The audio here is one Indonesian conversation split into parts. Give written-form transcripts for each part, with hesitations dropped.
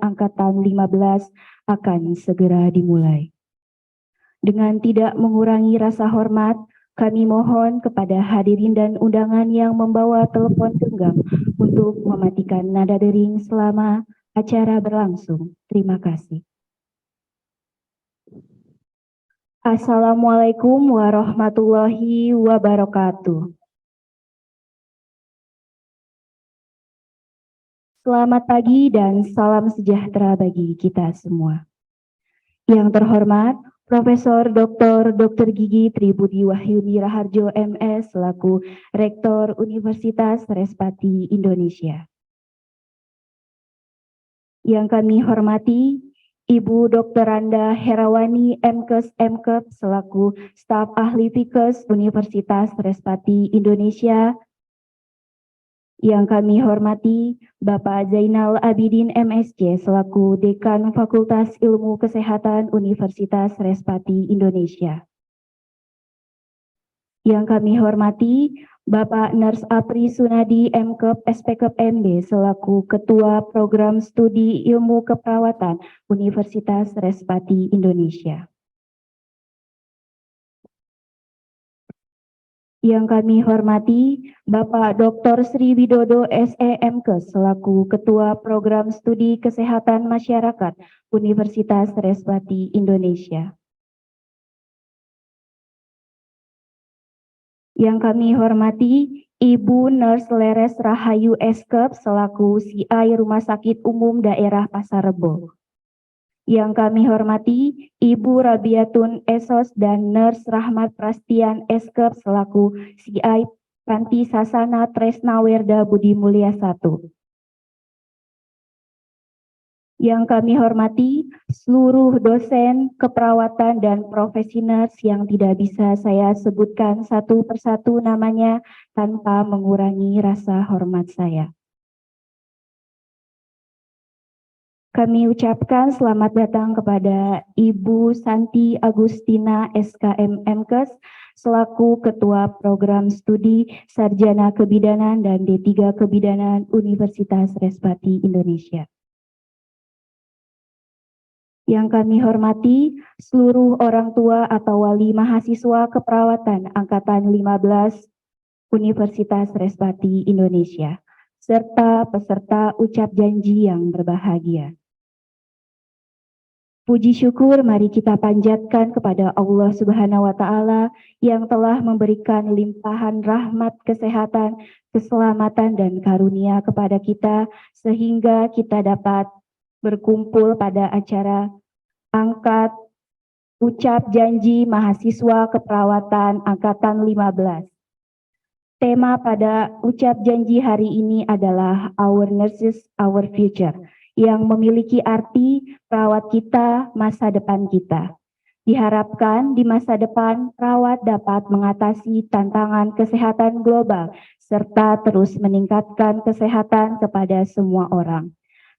Angkatan 15 akan segera dimulai. Dengan tidak mengurangi rasa hormat, kami mohon kepada hadirin dan undangan yang membawa telepon genggam untuk mematikan nada dering selama acara berlangsung. Terima kasih. Assalamualaikum warahmatullahi wabarakatuh. Selamat pagi dan salam sejahtera bagi kita semua. Yang terhormat, Profesor Dr. Gigi Tribudi Wahyuni Raharjo MS selaku Rektor Universitas Respati Indonesia. Yang kami hormati, Ibu Dr. Randa Herawani MKes MKep selaku Staf Ahli Fikes Universitas Respati Indonesia. Yang kami hormati Bapak Zainal Abidin MSc selaku Dekan Fakultas Ilmu Kesehatan Universitas Respati Indonesia. Yang kami hormati Bapak Nurse Apri Sunadi MKep SPKep MD selaku Ketua Program Studi Ilmu Keperawatan Universitas Respati Indonesia. Yang kami hormati Bapak Dr. Sri Widodo SEMKes selaku Ketua Program Studi Kesehatan Masyarakat Universitas Respati Indonesia. Yang kami hormati Ibu Nurse Leres Rahayu Eskep selaku CI Rumah Sakit Umum Daerah Pasar Rebo. Yang kami hormati Ibu Rabiatun Esos dan Nurse Rahmat Prastian Eskep selaku CI Panti Sasana Tresna Werda Budi Mulia 1. Yang kami hormati seluruh dosen keperawatan dan profesi nurse yang tidak bisa saya sebutkan satu persatu namanya tanpa mengurangi rasa hormat saya. Kami ucapkan selamat datang kepada Ibu Santi Agustina SKM MKes selaku Ketua Program Studi Sarjana Kebidanan dan D3 Kebidanan Universitas Respati Indonesia. Yang kami hormati seluruh orang tua atau wali mahasiswa keperawatan Angkatan 15 Universitas Respati Indonesia, serta peserta ucap janji yang berbahagia. Puji syukur mari kita panjatkan kepada Allah Subhanahu wa Ta'ala yang telah memberikan limpahan rahmat, kesehatan, keselamatan, dan karunia kepada kita sehingga kita dapat berkumpul pada acara angkat ucap janji mahasiswa keperawatan Angkatan 15. Tema pada ucap janji hari ini adalah Our Nurses, Our Future, yang memiliki arti perawat kita, masa depan kita. Diharapkan di masa depan perawat dapat mengatasi tantangan kesehatan global serta terus meningkatkan kesehatan kepada semua orang.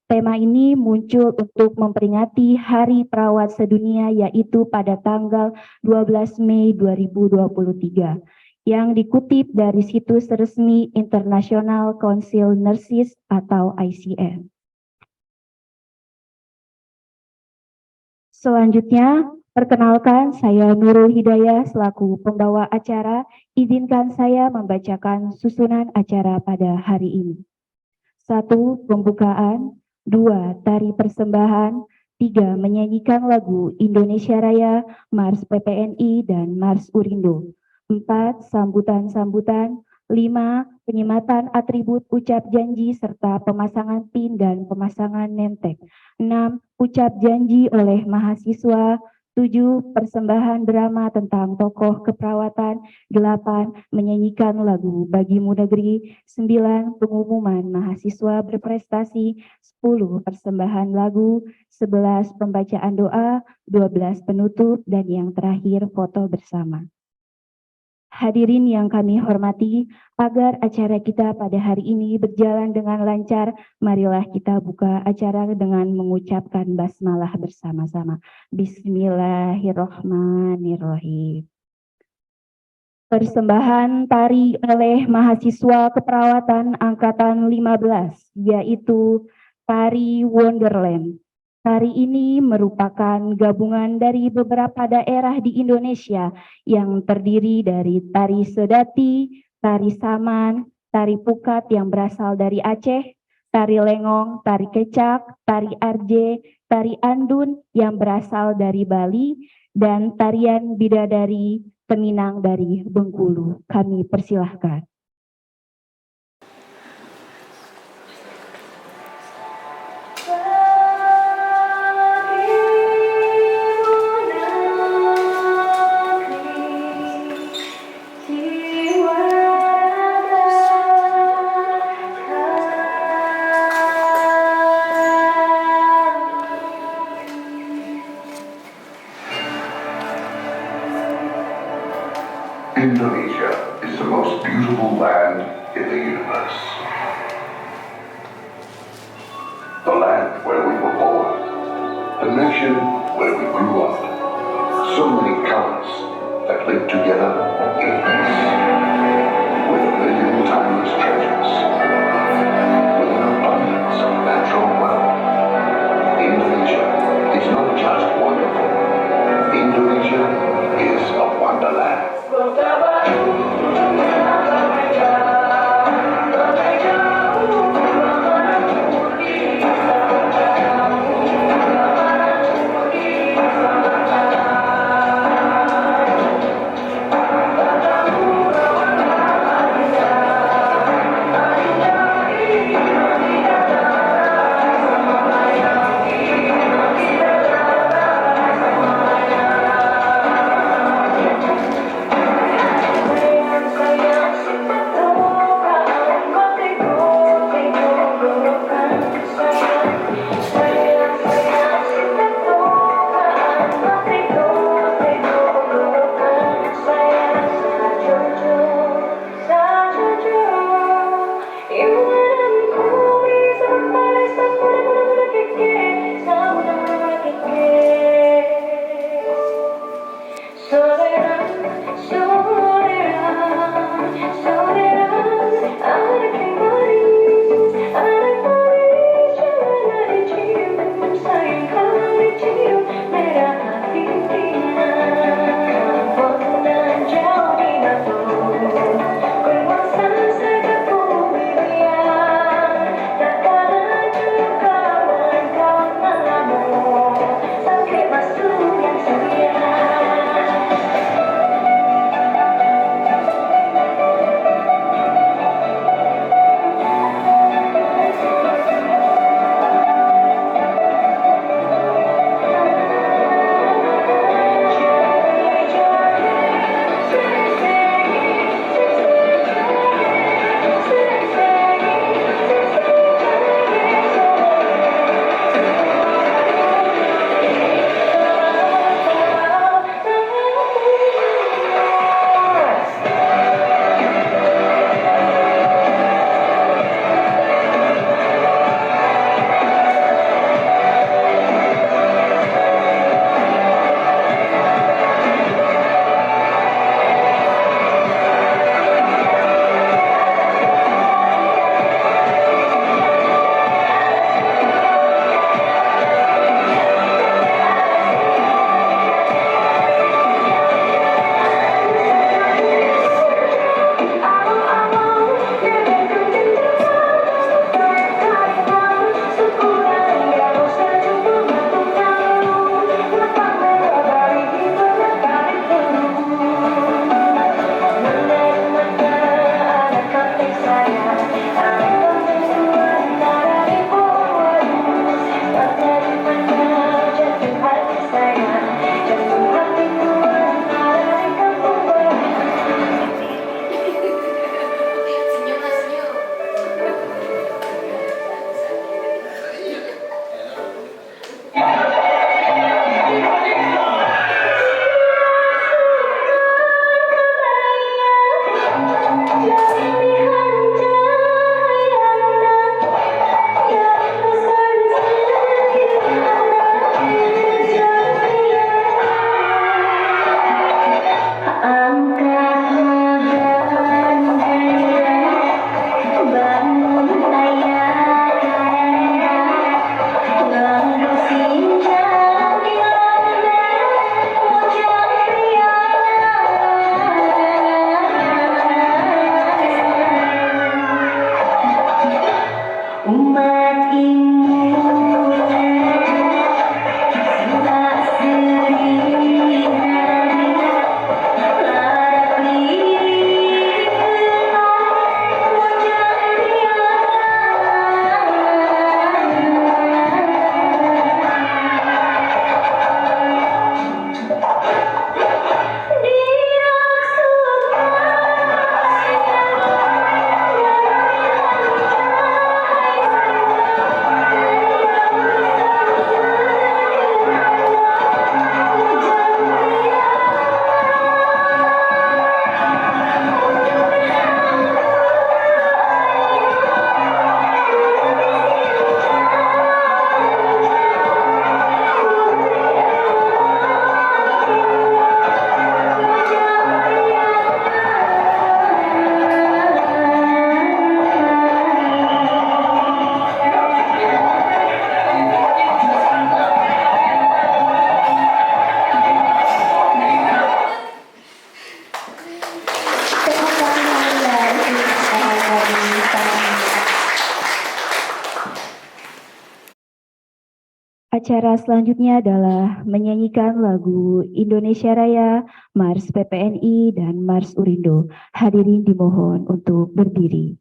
Tema ini muncul untuk memperingati Hari Perawat Sedunia yaitu pada tanggal 12 Mei 2023 yang dikutip dari situs resmi International Council Nurses atau ICN. Selanjutnya, perkenalkan saya Nurul Hidayah selaku pembawa acara. Izinkan saya membacakan susunan acara pada hari ini. 1. Pembukaan. 2. Tari persembahan. 3. Menyanyikan lagu Indonesia Raya, Mars PPNI, dan Mars Urindo. 4. Sambutan-sambutan. 5. Penyematan atribut ucap janji serta pemasangan pin dan pemasangan nemtek. 6. Ucap janji oleh mahasiswa. 7. Persembahan drama tentang tokoh keperawatan. 8. Menyanyikan lagu Bagimu Negeri. 9. Pengumuman mahasiswa berprestasi. 10. Persembahan lagu. 11. Pembacaan doa. 12. Penutup. Dan yang terakhir foto bersama. Hadirin yang kami hormati, agar acara kita pada hari ini berjalan dengan lancar, marilah kita buka acara dengan mengucapkan basmalah bersama-sama. Bismillahirrahmanirrahim. Persembahan tari oleh mahasiswa keperawatan Angkatan 15, yaitu Tari Wonderland. Tari ini merupakan gabungan dari beberapa daerah di Indonesia yang terdiri dari tari sedati, tari saman, tari pukat yang berasal dari Aceh, tari lengong, tari kecak, tari arje, tari andun yang berasal dari Bali, dan tarian bidadari Teminang dari Bengkulu. Kami persilahkan. Indonesia is the most beautiful land in the universe. The land where we were born, the nation where we grew up. So many colors that live together in peace, with a million timeless treasures, with an abundance of natural wealth. Indonesia is not just wonderful. Indonesia is a wonderland. Acara selanjutnya adalah menyanyikan lagu Indonesia Raya, Mars PPNI, dan Mars Urindo. Hadirin dimohon untuk berdiri.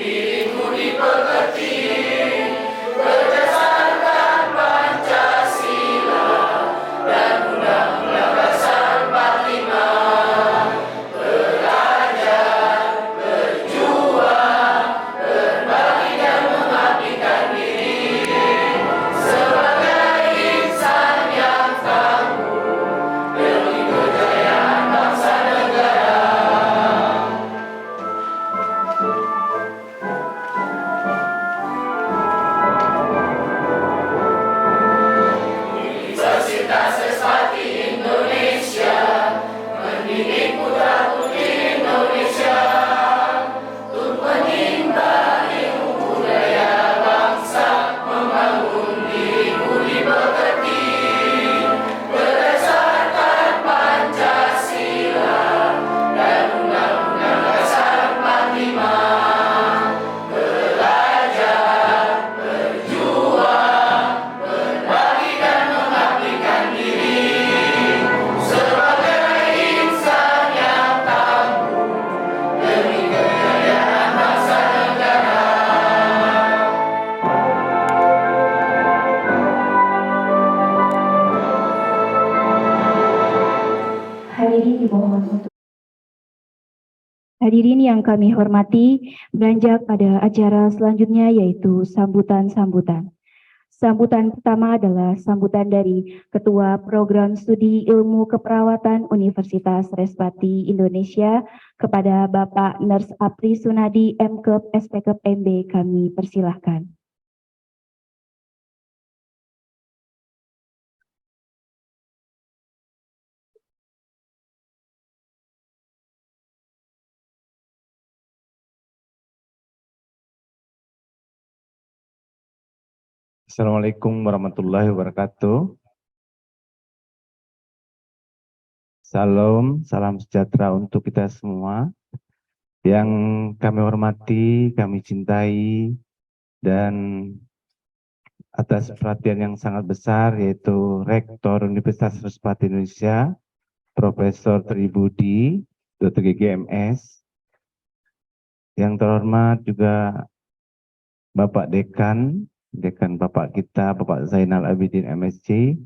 Diriku Hadirin yang kami hormati, beranjak pada acara selanjutnya yaitu sambutan-sambutan. Sambutan pertama adalah sambutan dari Ketua Program Studi Ilmu Keperawatan Universitas Respati Indonesia kepada Bapak Nurse Apri Sunadi MKep SPKep MB, kami persilahkan. Assalamualaikum warahmatullahi wabarakatuh. Salam sejahtera untuk kita semua. Yang kami hormati, kami cintai, dan atas perhatian yang sangat besar yaitu Rektor Universitas Respati Indonesia, Profesor Tri Budi, Dr. GGMS. Yang terhormat juga Bapak Dekan Bapak kita, Bapak Zainal Abidin MSc,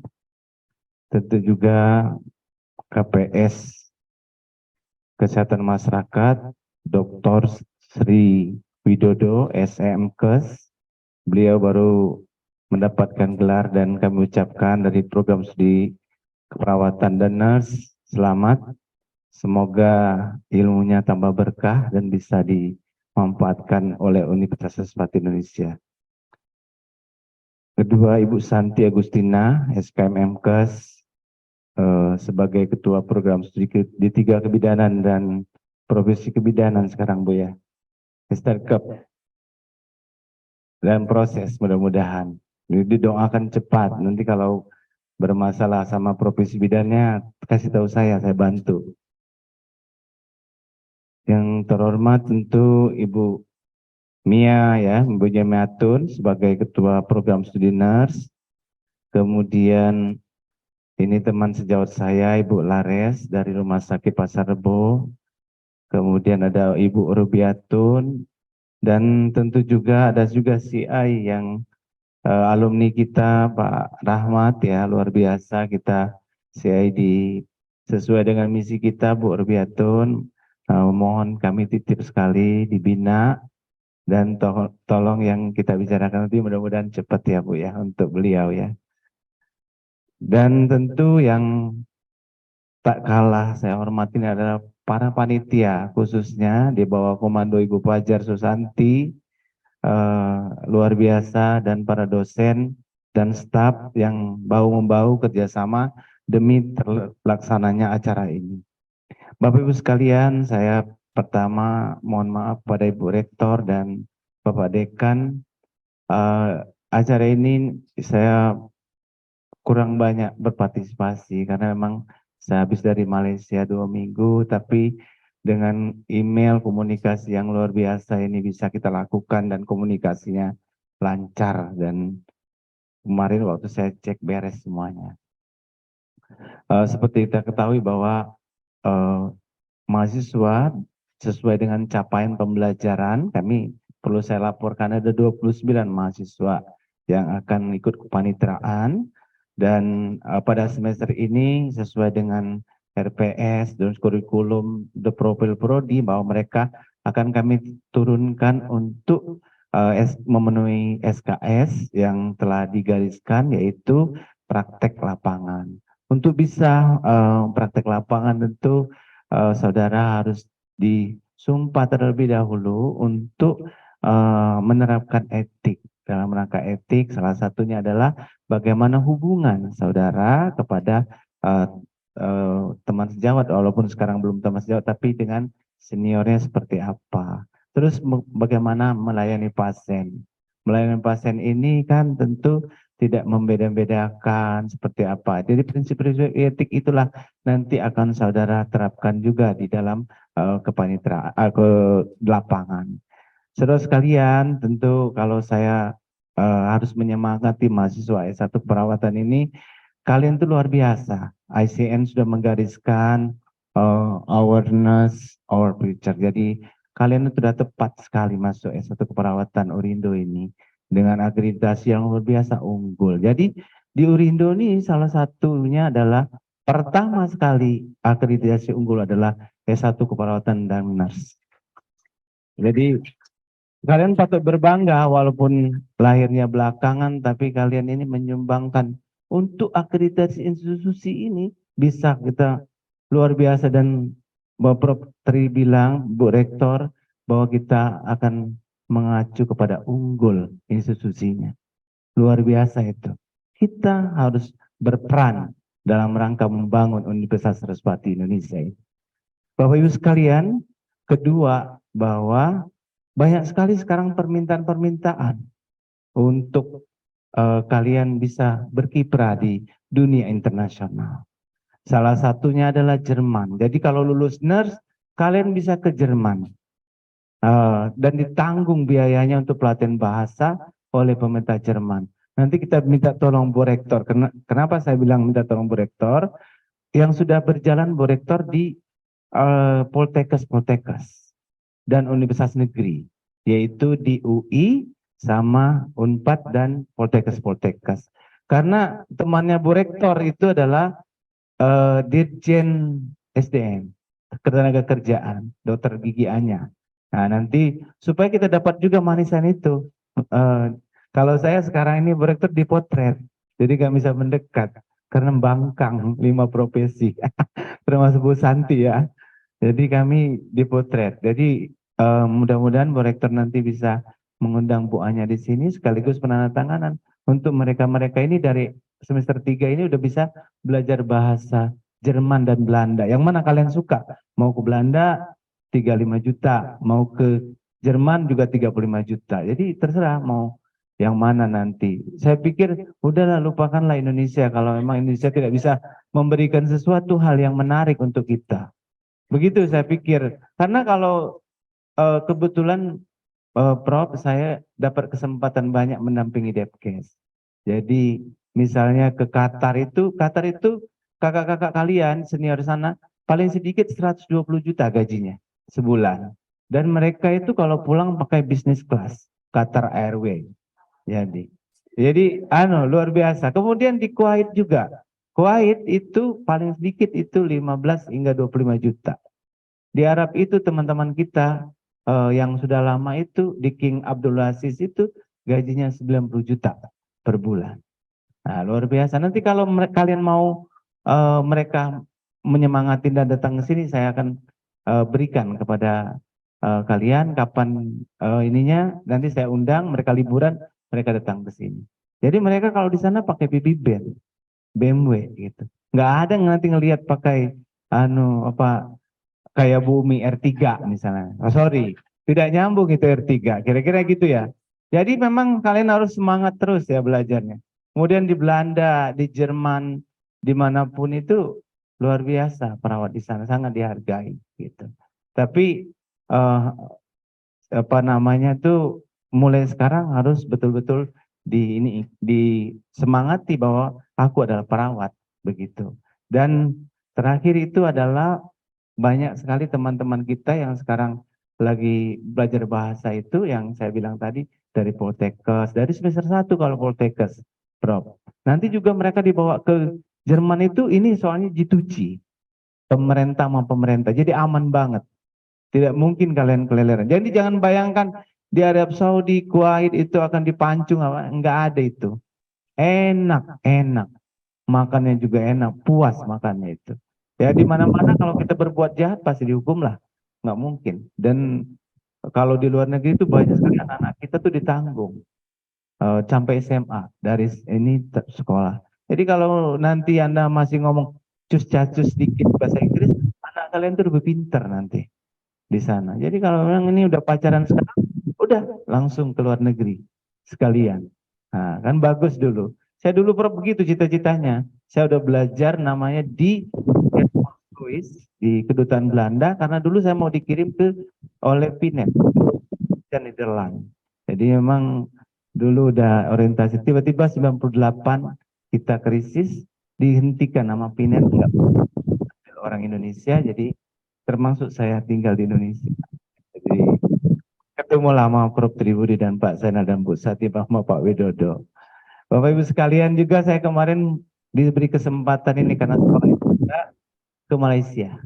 tentu juga KPS Kesehatan Masyarakat, Dr. Sri Widodo, SMKes. Beliau baru mendapatkan gelar dan kami ucapkan dari program studi keperawatan dan nurse, selamat. Semoga ilmunya tambah berkah dan bisa dimanfaatkan oleh Universitas Respati Indonesia. Kedua, Ibu Santi Agustina, SKMMkes, sebagai Ketua Program Studi D3 Kebidanan dan Profesi Kebidanan sekarang, Bu ya. Startup dan proses mudah-mudahan. Didoakan cepat, nanti kalau bermasalah sama profesi bidannya, kasih tahu saya bantu. Yang terhormat tentu Ibu Mia ya, Ibu Jamiatun sebagai Ketua Program Studi Nurse. Kemudian ini teman sejawat saya Ibu Lares dari Rumah Sakit Pasar Rebo. Kemudian ada Ibu Rubiatun dan tentu juga ada juga CI yang alumni kita Pak Rahmat ya, luar biasa kita CI sesuai dengan misi kita Bu Rubiatun. Mohon kami titip sekali dibina. Dan tolong yang kita bicarakan nanti mudah-mudahan cepat ya Bu ya untuk beliau ya. Dan tentu yang tak kalah saya hormatin adalah para panitia khususnya di bawah komando Ibu Fajar Susanti, luar biasa, dan para dosen dan staf yang bahu-membahu kerjasama demi terlaksananya acara ini. Bapak Ibu sekalian, saya pertama mohon maaf pada Ibu Rektor dan Bapak Dekan, acara ini saya kurang banyak berpartisipasi karena memang saya habis dari Malaysia 2 minggu, tapi dengan email komunikasi yang luar biasa ini bisa kita lakukan dan komunikasinya lancar dan kemarin waktu saya cek beres semuanya. Seperti kita ketahui bahwa mahasiswa sesuai dengan capaian pembelajaran, kami perlu saya laporkan ada 29 mahasiswa yang akan ikut kepaniteraan dan pada semester ini sesuai dengan RPS dan kurikulum The Profil Prodi bahwa mereka akan kami turunkan untuk memenuhi SKS yang telah digariskan yaitu praktek lapangan. Untuk bisa praktek lapangan tentu saudara harus disumpah terlebih dahulu untuk menerapkan etik. Dalam rangka etik, salah satunya adalah bagaimana hubungan saudara kepada teman sejawat, walaupun sekarang belum teman sejawat, tapi dengan seniornya seperti apa. Terus bagaimana melayani pasien. Melayani pasien ini kan tentu tidak membeda-bedakan seperti apa. Jadi prinsip-prinsip etik itulah nanti akan saudara terapkan juga di dalam kepaniteraan ke lapangan. Saudara sekalian, tentu kalau saya harus menyemangati mahasiswa S1 perawatan ini, kalian itu luar biasa. ICN sudah menggariskan awareness, our future. Jadi kalian itu sudah tepat sekali masuk S1 keperawatan Urindo ini dengan akreditasi yang luar biasa unggul. Jadi di Urindo ini salah satunya adalah pertama sekali akreditasi unggul adalah S1 keperawatan dan nurse. Jadi kalian patut berbangga walaupun lahirnya belakangan, tapi kalian ini menyumbangkan untuk akreditasi institusi ini bisa kita luar biasa. Dan Bapak Prof. Tri bilang, Bu Rektor, bahwa kita akan mengacu kepada unggul institusinya. Luar biasa itu. Kita harus berperan dalam rangka membangun Universitas Saraswati Indonesia ini. Bapak Ibu sekalian, kedua, bahwa banyak sekali sekarang permintaan-permintaan untuk kalian bisa berkiprah di dunia internasional. Salah satunya adalah Jerman. Jadi kalau lulus nurse, kalian bisa ke Jerman. Dan ditanggung biayanya untuk pelatihan bahasa oleh pemerintah Jerman. Nanti kita minta tolong Bu Rektor. Kenapa saya bilang minta tolong Bu Rektor? Yang sudah berjalan Bu Rektor di Poltekkes dan Universitas Negeri, yaitu di UI sama Unpad dan Poltekkes. Karena temannya Bu Rektor itu adalah Dirjen SDM, Ketenagakerjaan, Dokter Gigi Anya. Nah, nanti supaya kita dapat juga manisan itu. Kalau saya sekarang ini Bu Rektor dipotret, jadi nggak bisa mendekat karena bangkang 5 profesi, termasuk Bu Santi ya. Jadi kami dipotret. Jadi mudah-mudahan Bu Rektor nanti bisa mengundang Bu Anya di sini sekaligus penandatanganan untuk mereka-mereka ini dari semester 3 ini udah bisa belajar bahasa Jerman dan Belanda. Yang mana kalian suka? Mau ke Belanda 35 juta, mau ke Jerman juga 35 juta. Jadi terserah mau yang mana nanti. Saya pikir udahlah lupakanlah Indonesia kalau memang Indonesia tidak bisa memberikan sesuatu hal yang menarik untuk kita. Begitu saya pikir. Karena kalau kebetulan Prof, saya dapat kesempatan banyak mendampingi Depkes. Jadi misalnya ke Qatar itu kakak-kakak kalian senior sana paling sedikit 120 juta gajinya sebulan. Dan mereka itu kalau pulang pakai business class, Qatar Airways. Jadi luar biasa. Kemudian di Kuwait juga. Kuwait itu paling sedikit itu 15 hingga 25 juta. Di Arab itu teman-teman kita yang sudah lama itu di King Abdul Aziz itu gajinya 90 juta per bulan. Nah, luar biasa. Nanti kalau kalian mau mereka menyemangati dan datang ke sini, saya akan berikan kepada kalian kapan ininya. Nanti saya undang mereka liburan, mereka datang ke sini. Jadi mereka kalau di sana pakai BB-band, BMW gitu. Nggak ada nanti ngelihat pakai kayak Bumi R3 misalnya. Oh, sorry, tidak nyambung itu R3. Kira-kira gitu ya. Jadi memang kalian harus semangat terus ya belajarnya. Kemudian di Belanda, di Jerman, dimanapun itu luar biasa perawat di sana sangat dihargai gitu. Tapi tuh mulai sekarang harus betul-betul disemangati bahwa aku adalah perawat begitu. Dan terakhir itu adalah banyak sekali teman-teman kita yang sekarang lagi belajar bahasa itu yang saya bilang tadi dari Poltekkes, dari semester 1 kalau Poltekkes, Prof. Nanti juga mereka dibawa ke Jerman itu ini soalnya G2G, pemerintah sama pemerintah, jadi aman banget. Tidak mungkin kalian keleleran. Jadi jangan bayangkan di Arab Saudi, Kuwait itu akan dipancung, enggak ada itu. Enak, makannya juga enak, puas makannya itu. Ya di mana-mana kalau kita berbuat jahat pasti dihukum lah, nggak mungkin. Dan kalau di luar negeri itu banyak sekali anak-anak kita tuh ditanggung sampai SMA dari ini sekolah. Jadi kalau nanti Anda masih ngomong cus-cacus sedikit bahasa Inggris, anak kalian tuh lebih pintar nanti di sana. Jadi kalau memang ini udah pacaran sekarang, udah langsung ke luar negeri sekalian. Nah, kan bagus dulu. Saya dulu Prof begitu cita-citanya. Saya udah belajar namanya di kedutaan Belanda karena dulu saya mau dikirim oleh Pinet dan Nederland. Jadi memang dulu udah orientasi. Tiba-tiba 98 kita krisis, dihentikan nama Pinet orang Indonesia. Jadi termasuk saya tinggal di Indonesia. Jadi ketemu lama Prof Tribudi dan Pak Zainal dan Bu Sati sama Pak Widodo. Bapak Ibu sekalian juga saya kemarin diberi kesempatan ini karena sekolah kita ke Malaysia.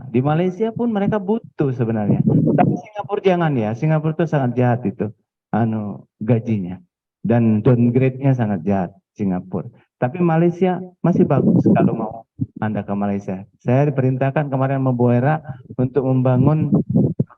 Di Malaysia pun mereka butuh sebenarnya. Tapi Singapura jangan ya. Singapura itu sangat jahat itu gajinya. Dan downgrade-nya sangat jahat Singapura. Tapi Malaysia masih bagus kalau mau Anda ke Malaysia. Saya diperintahkan kemarin sama Bu Hera untuk membangun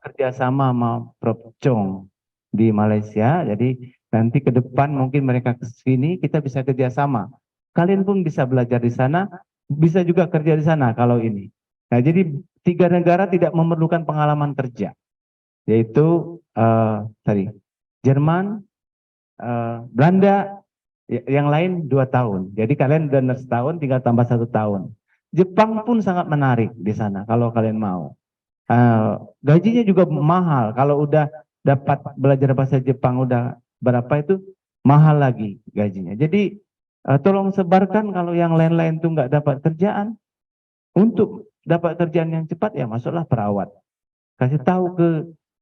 kerjasama sama Prof. Chong di Malaysia. Jadi nanti ke depan mungkin mereka ke sini kita bisa kerjasama. Kalian pun bisa belajar di sana, bisa juga kerja di sana kalau ini. Nah, jadi 3 negara tidak memerlukan pengalaman kerja, yaitu tadi Jerman, Belanda, yang lain 2 tahun. Jadi kalian udah setahun, tinggal tambah 1 tahun. Jepang pun sangat menarik di sana kalau kalian mau. Gajinya juga mahal. Kalau udah dapat belajar bahasa Jepang udah berapa itu mahal lagi gajinya. Jadi tolong sebarkan kalau yang lain-lain tuh nggak dapat kerjaan. Untuk dapat kerjaan yang cepat ya masuklah perawat. Kasih tahu ke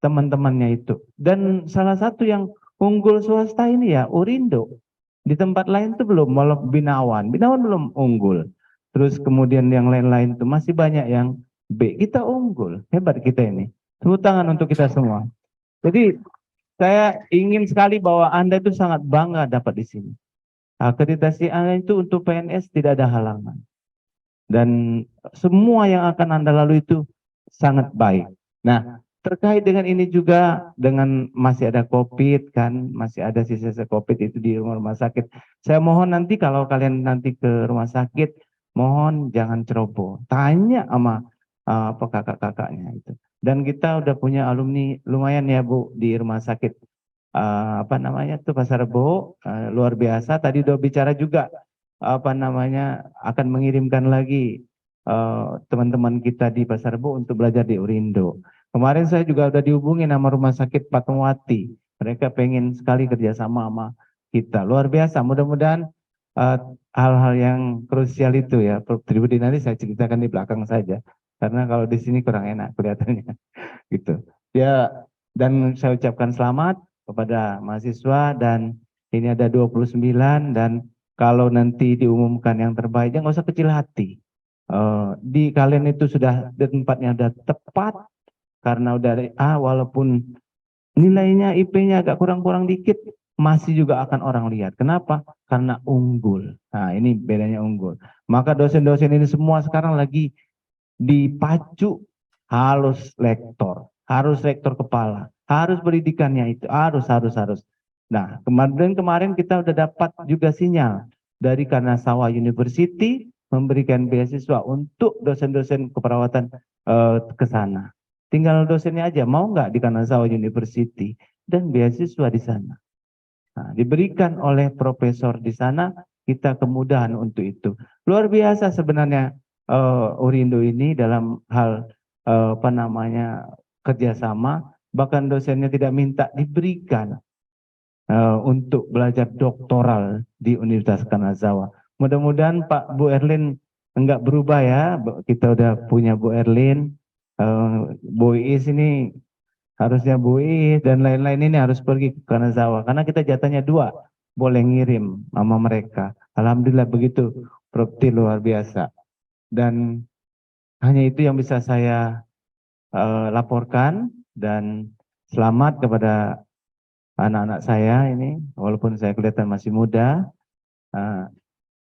teman-temannya itu. Dan salah satu yang unggul swasta ini ya Urindo. Di tempat lain tuh belum, walau Binawan. Binawan belum unggul. Terus kemudian yang lain-lain tuh masih banyak yang B. Kita unggul. Hebat kita ini. Tepuk tangan untuk kita semua. Jadi saya ingin sekali bahwa Anda itu sangat bangga dapat di sini. Akreditasi Anda itu untuk PNS tidak ada halangan. Dan semua yang akan Anda lalui itu sangat baik. Nah, terkait dengan ini juga dengan masih ada COVID kan, masih ada sisa-sisa COVID itu di rumah sakit. Saya mohon nanti kalau kalian nanti ke rumah sakit, mohon jangan ceroboh. Tanya sama apa kakak-kakaknya itu. Dan kita udah punya alumni lumayan ya Bu di rumah sakit apa namanya tuh Pasar Rebo, luar biasa. Tadi udah bicara juga apa namanya akan mengirimkan lagi teman-teman kita di Pasar Rebo untuk belajar di Urindo. Kemarin saya juga udah dihubungi sama Rumah Sakit Fatmawati. Mereka pengen sekali kerjasama sama kita. Luar biasa. Mudah-mudahan hal-hal yang krusial itu ya, Tribudi nanti saya ceritakan di belakang saja. Karena kalau di sini kurang enak kelihatannya. Gitu. Ya, dan saya ucapkan selamat kepada mahasiswa dan ini ada 29 dan kalau nanti diumumkan yang terbaik jangan usah kecil hati. Di kalian itu sudah di tempatnya sudah tepat karena udah dari A walaupun nilainya IP-nya agak kurang-kurang dikit masih juga akan orang lihat. Kenapa? Karena unggul. Nah, ini bedanya unggul. Maka dosen-dosen ini semua sekarang lagi dipacu harus rektor kepala, harus pendidikannya itu harus. Nah, kemarin kita udah dapat juga sinyal dari Kanazawa University memberikan beasiswa untuk dosen-dosen keperawatan ke sana. Tinggal dosennya aja mau nggak di Kanazawa University dan beasiswa di sana. Nah, diberikan oleh profesor di sana kita kemudahan untuk itu. Luar biasa sebenarnya Urindo ini dalam hal apa namanya kerjasama, bahkan dosennya tidak minta diberikan untuk belajar doktoral di Universitas Kanazawa. Mudah-mudahan Pak Bu Erlin enggak berubah ya. Kita udah punya Bu Erlin, Bu Iis ini harusnya Bu Iis dan lain-lain ini harus pergi ke Kanazawa karena kita jatahnya 2 boleh ngirim sama mereka. Alhamdulillah begitu, Prof. T luar biasa. Dan hanya itu yang bisa saya laporkan dan selamat kepada anak-anak saya ini, walaupun saya kelihatan masih muda.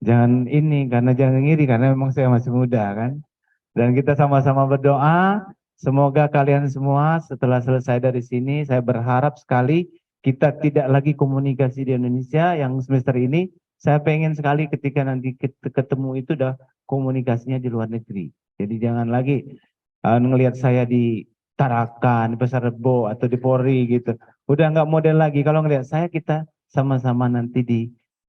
Jangan ini, karena jangan ngiri, karena memang saya masih muda kan. Dan kita sama-sama berdoa, semoga kalian semua setelah selesai dari sini, saya berharap sekali kita tidak lagi komunikasi di Indonesia yang semester ini. Saya pengen sekali ketika nanti ketemu itu udah komunikasinya di luar negeri. Jadi jangan lagi ngelihat saya di Tarakan, di Pasar Rebo atau di Polri gitu. Udah nggak model lagi. Kalau ngelihat saya kita sama-sama nanti di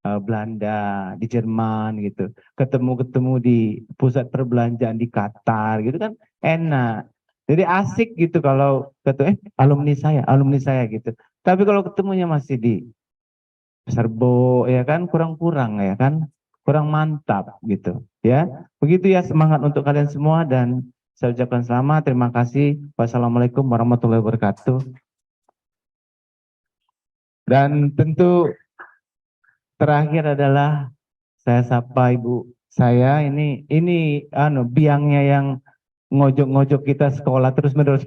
Belanda, di Jerman gitu. Ketemu-ketemu di pusat perbelanjaan di Qatar gitu kan enak. Jadi asik gitu kalau ketemu alumni saya gitu. Tapi kalau ketemunya masih di Serbo ya kan kurang-kurang ya kan, kurang mantap gitu ya. Begitu ya, semangat untuk kalian semua dan saya ucapkan selamat, terima kasih. Wassalamualaikum warahmatullahi wabarakatuh. Dan tentu terakhir adalah saya sapa ibu saya ini biangnya yang ngojok-ngojok kita sekolah terus-menerus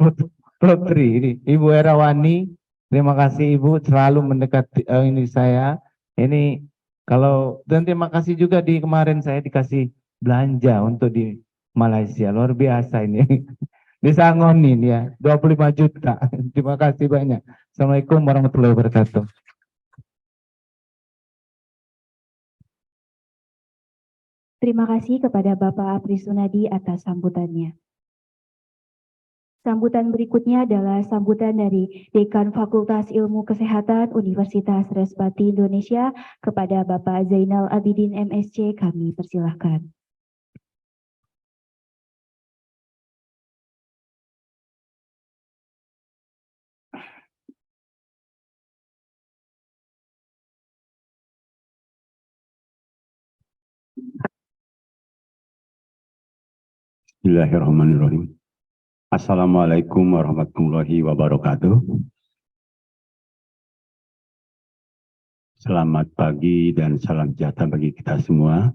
loteri. Ini Ibu Herawani, terima kasih Ibu selalu mendekati ini saya. Ini kalau dan terima kasih juga di kemarin saya dikasih belanja untuk di Malaysia, luar biasa ini. Disangonin ya, 25 juta. Terima kasih banyak. Assalamualaikum warahmatullahi wabarakatuh. Terima kasih kepada Bapak Apri Sunadi atas sambutannya. Sambutan berikutnya adalah sambutan dari Dekan Fakultas Ilmu Kesehatan Universitas Respati Indonesia kepada Bapak Zainal Abidin MSc. Kami persilahkan. Bismillahirrahmanirrahim. Assalamualaikum warahmatullahi wabarakatuh. Selamat pagi dan salam sejahtera bagi kita semua.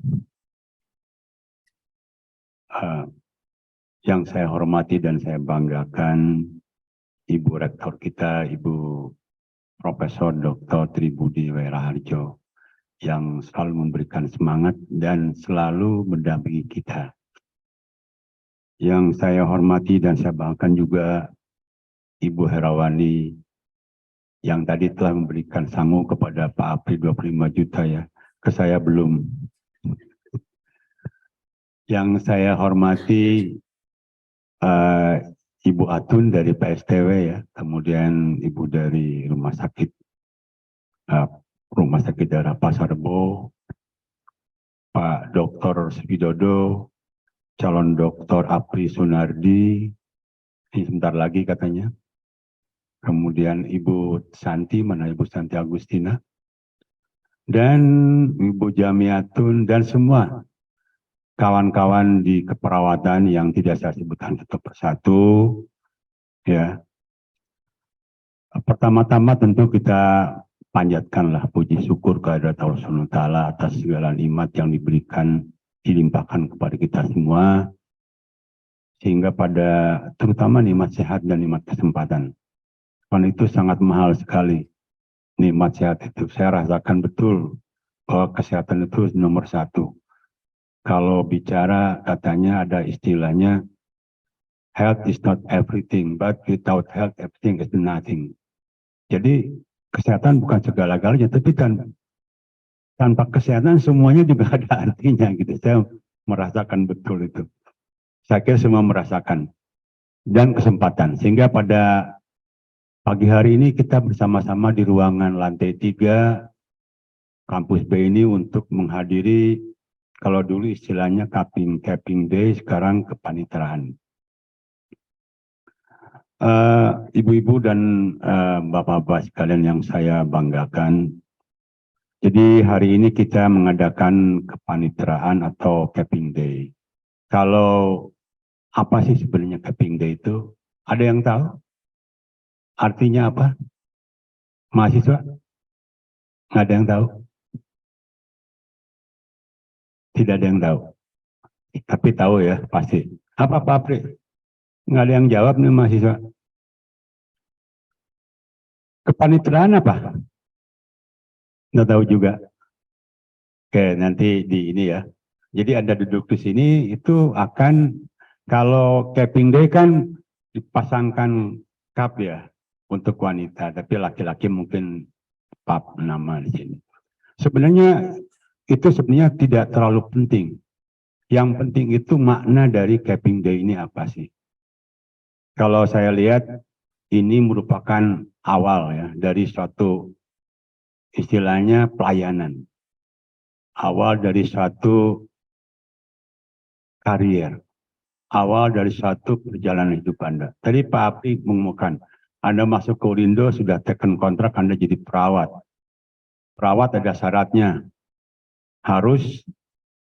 Yang saya hormati dan saya banggakan Ibu Rektor kita, Ibu Profesor Dr. Tribudi Raharjo, yang selalu memberikan semangat dan selalu mendampingi kita. Yang saya hormati dan saya banggakan juga Ibu Herawani yang tadi telah memberikan sangu kepada Pak Apri 25 juta ya, ke saya belum. Yang saya hormati Ibu Atun dari PSTW ya, kemudian Ibu dari Rumah Sakit Daerah Pasar Rebo, Pak Dr. Widodo, calon Dr. Apri Sunardi, ini sebentar lagi katanya. Kemudian Ibu Santi, mana Ibu Santi Agustina, dan Ibu Jamiatun, dan semua kawan-kawan di keperawatan yang tidak saya sebutkan satu persatu. Ya, pertama-tama tentu kita panjatkanlah puji syukur kehadirat Allah Subhanahu wa Ta'ala atas segala nikmat yang dilimpahkan kepada kita semua, sehingga pada terutama nikmat sehat dan nikmat kesempatan. Karena itu sangat mahal sekali nikmat sehat itu. Saya rasakan betul bahwa kesehatan itu nomor satu. Kalau bicara katanya ada istilahnya health is not everything, but without health everything is nothing. Jadi kesehatan bukan segala-galanya, tapi tanpa kesehatan semuanya juga ada artinya gitu. Saya merasakan betul itu. Saya kira semua merasakan dan kesempatan. Sehingga pada pagi hari ini kita bersama-sama di ruangan lantai 3 kampus B ini untuk menghadiri, kalau dulu istilahnya capping day, sekarang kepanitraan. Ibu-ibu dan bapak-bapak sekalian yang saya banggakan, jadi hari ini kita mengadakan kepanitraan atau capping day. Kalau apa sih sebenarnya capping day itu? Ada yang tahu? Artinya apa? Mahasiswa? Nggak ada yang tahu? Tidak ada yang tahu. Tapi tahu ya, pasti. Apa Pak Apri? Nggak ada yang jawab nih mahasiswa. Kepanitraan apa? Nggak tahu juga. Oke, nanti di ini ya. Jadi Anda duduk di sini, itu akan, kalau capping day kan dipasangkan cup ya, untuk wanita, tapi laki-laki mungkin pap nama di sini. Sebenarnya itu sebenarnya tidak terlalu penting. Yang penting itu makna dari capping day ini apa sih? Kalau saya lihat ini merupakan awal ya dari suatu istilahnya pelayanan. Awal dari suatu karier. Awal dari suatu perjalanan hidup Anda. Tadi Pak Apri mengumumkan, Anda masuk ke Urindo, sudah tekan kontrak, Anda jadi perawat. Perawat ada syaratnya. Harus,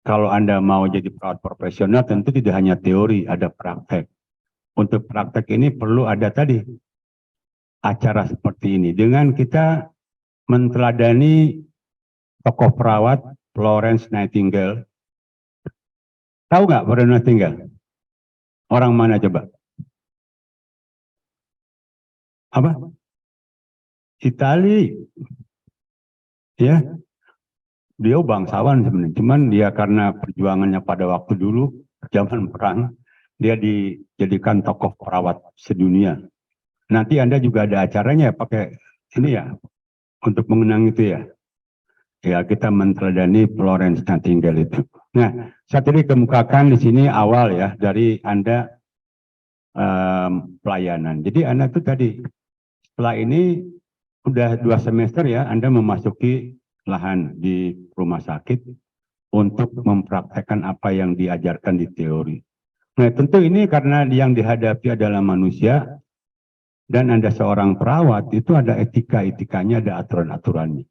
kalau Anda mau jadi perawat profesional, tentu tidak hanya teori, ada praktek. Untuk praktek ini perlu ada tadi, acara seperti ini. Dengan kita menteladani tokoh perawat, Florence Nightingale. Tahu nggak Florence Nightingale? Orang mana coba? Apa? Itali. Ya, beliau bangsawan sebenarnya. Cuman dia karena perjuangannya pada waktu dulu, zaman perang, dia dijadikan tokoh perawat sedunia. Nanti Anda juga ada acaranya pakai ini ya, untuk mengenang itu ya. Ya, kita menteladani Florence Nightingale itu. Nah, saya tadi kemukakan di sini awal ya, dari Anda pelayanan. Jadi Anda tuh tadi, setelah ini udah 2 semester ya, Anda memasuki lahan di rumah sakit untuk mempraktekkan apa yang diajarkan di teori. Nah, tentu ini karena yang dihadapi adalah manusia, dan Anda seorang perawat, itu ada etika-etikanya, ada aturan-aturannya.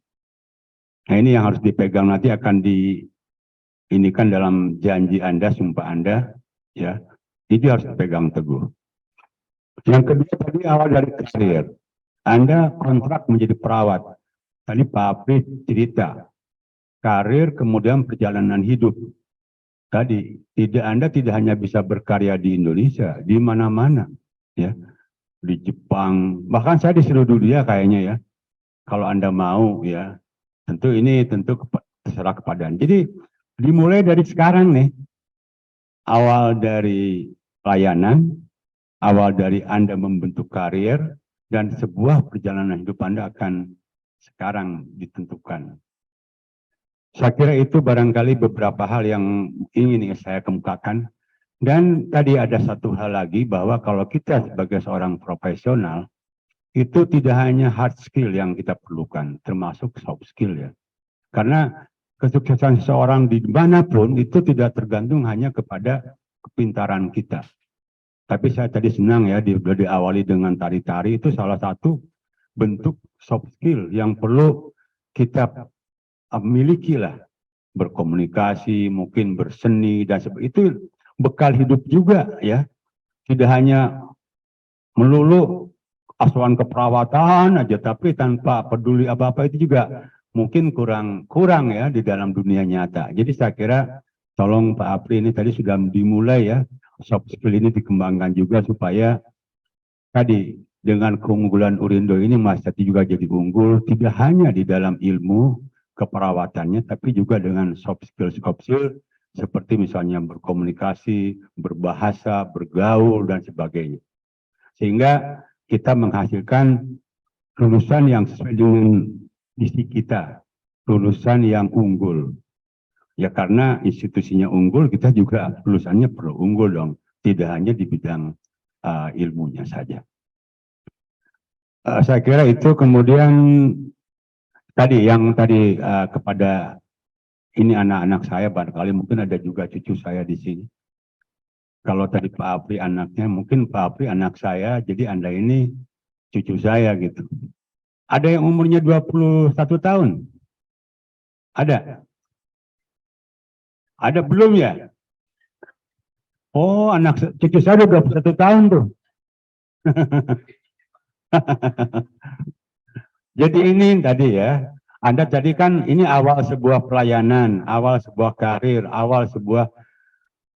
Nah, ini yang harus dipegang, nanti akan diinikan dalam janji Anda, sumpah Anda, ya. Itu harus dipegang teguh. Yang kedua tadi awal dari karir. Anda kontrak menjadi perawat. Tadi Pak Apri cerita, karir kemudian perjalanan hidup. Tadi Anda tidak hanya bisa berkarya di Indonesia, di mana-mana, ya, di Jepang, bahkan saya di seluruh dunia kayaknya ya. Kalau Anda mau ya, tentu terserah kepada Anda. Jadi dimulai dari sekarang nih, awal dari pelayanan, awal dari Anda membentuk karir, dan sebuah perjalanan hidup Anda akan sekarang ditentukan. Saya kira itu barangkali beberapa hal yang ingin saya kemukakan. Dan tadi ada satu hal lagi, bahwa kalau kita sebagai seorang profesional, itu tidak hanya hard skill yang kita perlukan, termasuk soft skill ya. Karena kesuksesan seseorang di manapun itu tidak tergantung hanya kepada kepintaran kita. Tapi saya tadi senang ya, diawali dengan tari-tari, itu salah satu bentuk soft skill yang perlu kita miliki lah. Berkomunikasi, mungkin berseni, dan sebagainya. Itu bekal hidup juga ya. Tidak hanya melulu asuhan keperawatan aja, tapi tanpa peduli apa-apa, itu juga mungkin kurang ya di dalam dunia nyata. Jadi saya kira tolong Pak Apri, ini tadi sudah dimulai ya, soft skill ini dikembangkan juga supaya tadi dengan keunggulan Urindo ini Mas Jati juga jadi unggul, tidak hanya di dalam ilmu keperawatannya, tapi juga dengan soft skill seperti misalnya berkomunikasi, berbahasa, bergaul, dan sebagainya. Sehingga kita menghasilkan lulusan yang sesuai dengan visi kita, lulusan yang unggul. Ya karena institusinya unggul, kita juga lulusannya perlu unggul dong, tidak hanya di bidang ilmunya saja. Saya kira itu. Kemudian tadi kepada ini anak-anak saya, barangkali mungkin ada juga cucu saya di sini. Kalau tadi Pak Apri anaknya, mungkin Pak Apri anak saya, jadi Anda ini cucu saya gitu. Ada yang umurnya 21 tahun? Ada? Ada belum ya? Oh, cucu saya 21 tahun tuh. Jadi ini tadi ya, Anda tadi kan ini awal sebuah pelayanan, awal sebuah karir, awal sebuah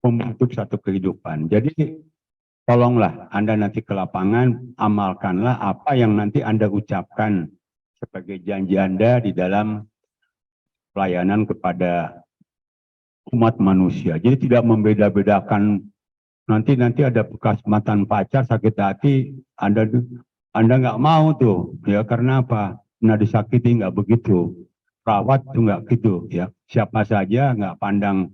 membentuk satu kehidupan. Jadi tolonglah Anda nanti ke lapangan, amalkanlah apa yang nanti Anda ucapkan sebagai janji Anda di dalam pelayanan kepada umat manusia. Jadi tidak membeda-bedakan, nanti ada bekas mantan pacar sakit hati, Anda nggak mau tuh, ya karena apa? Nah disakiti, nggak begitu. Perawat tuh nggak gitu, ya. Siapa saja, nggak pandang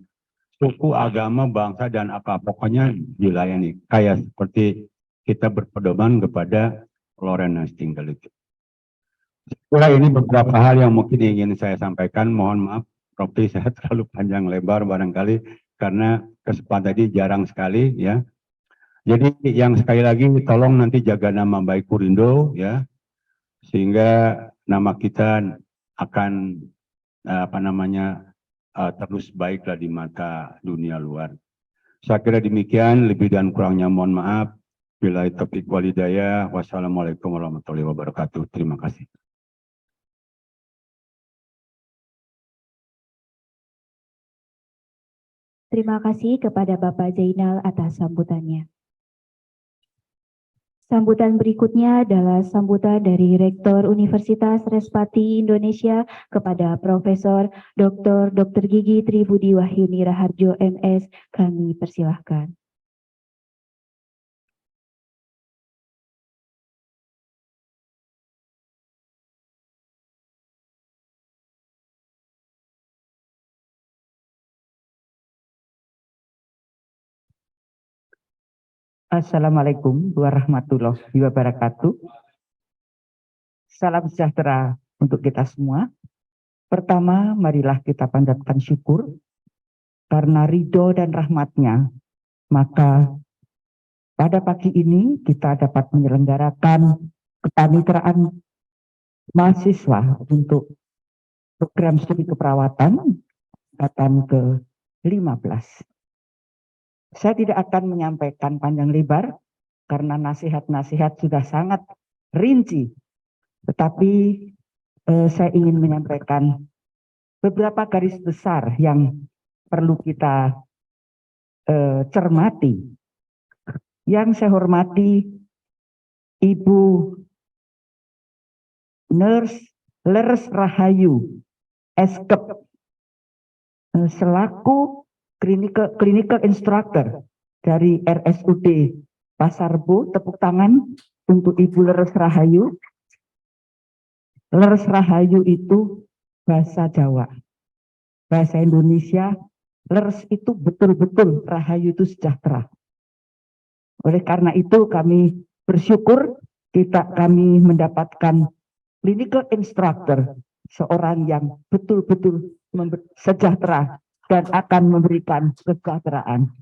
suku, agama, bangsa, dan apa, pokoknya dilayani. Kayak seperti kita berpedoman kepada Florence Nightingale itu. Setelah ini beberapa hal yang mungkin ingin saya sampaikan. Mohon maaf, Prof. Saya terlalu panjang lebar barangkali karena kesempatan tadi jarang sekali ya. Jadi yang sekali lagi tolong nanti jaga nama baik Urindo ya, sehingga nama kita akan terus baiklah di mata dunia luar. Saya kira demikian, lebih dan kurangnya mohon maaf. Billahi taufiq wal hidayah. Wassalamualaikum warahmatullahi wabarakatuh. Terima kasih. Terima kasih kepada Bapak Zainal atas sambutannya. Sambutan berikutnya adalah sambutan dari Rektor Universitas Respati Indonesia kepada Profesor Dr. Gigi Tribudi Wahyuni Raharjo MS. Kami persilahkan. Assalamualaikum warahmatullahi wabarakatuh. Salam sejahtera untuk kita semua. Pertama, marilah kita panjatkan syukur karena ridho dan rahmatnya, maka pada pagi ini kita dapat menyelenggarakan kepaniteraan mahasiswa untuk program studi keperawatan angkatan ke-15. Saya tidak akan menyampaikan panjang lebar karena nasihat-nasihat sudah sangat rinci, tetapi saya ingin menyampaikan beberapa garis besar yang perlu kita cermati. Yang saya hormati Ibu Nurse Leres Rahayu Eskep selaku clinical instructor dari RSUD Pasar Bo. Tepuk tangan untuk Ibu Leres Rahayu. Leres Rahayu itu bahasa Jawa, bahasa Indonesia. Leres itu betul-betul, Rahayu itu sejahtera. Oleh karena itu kami bersyukur kami mendapatkan clinical instructor, seorang yang betul-betul sejahtera dan akan memberikan kesejahteraan.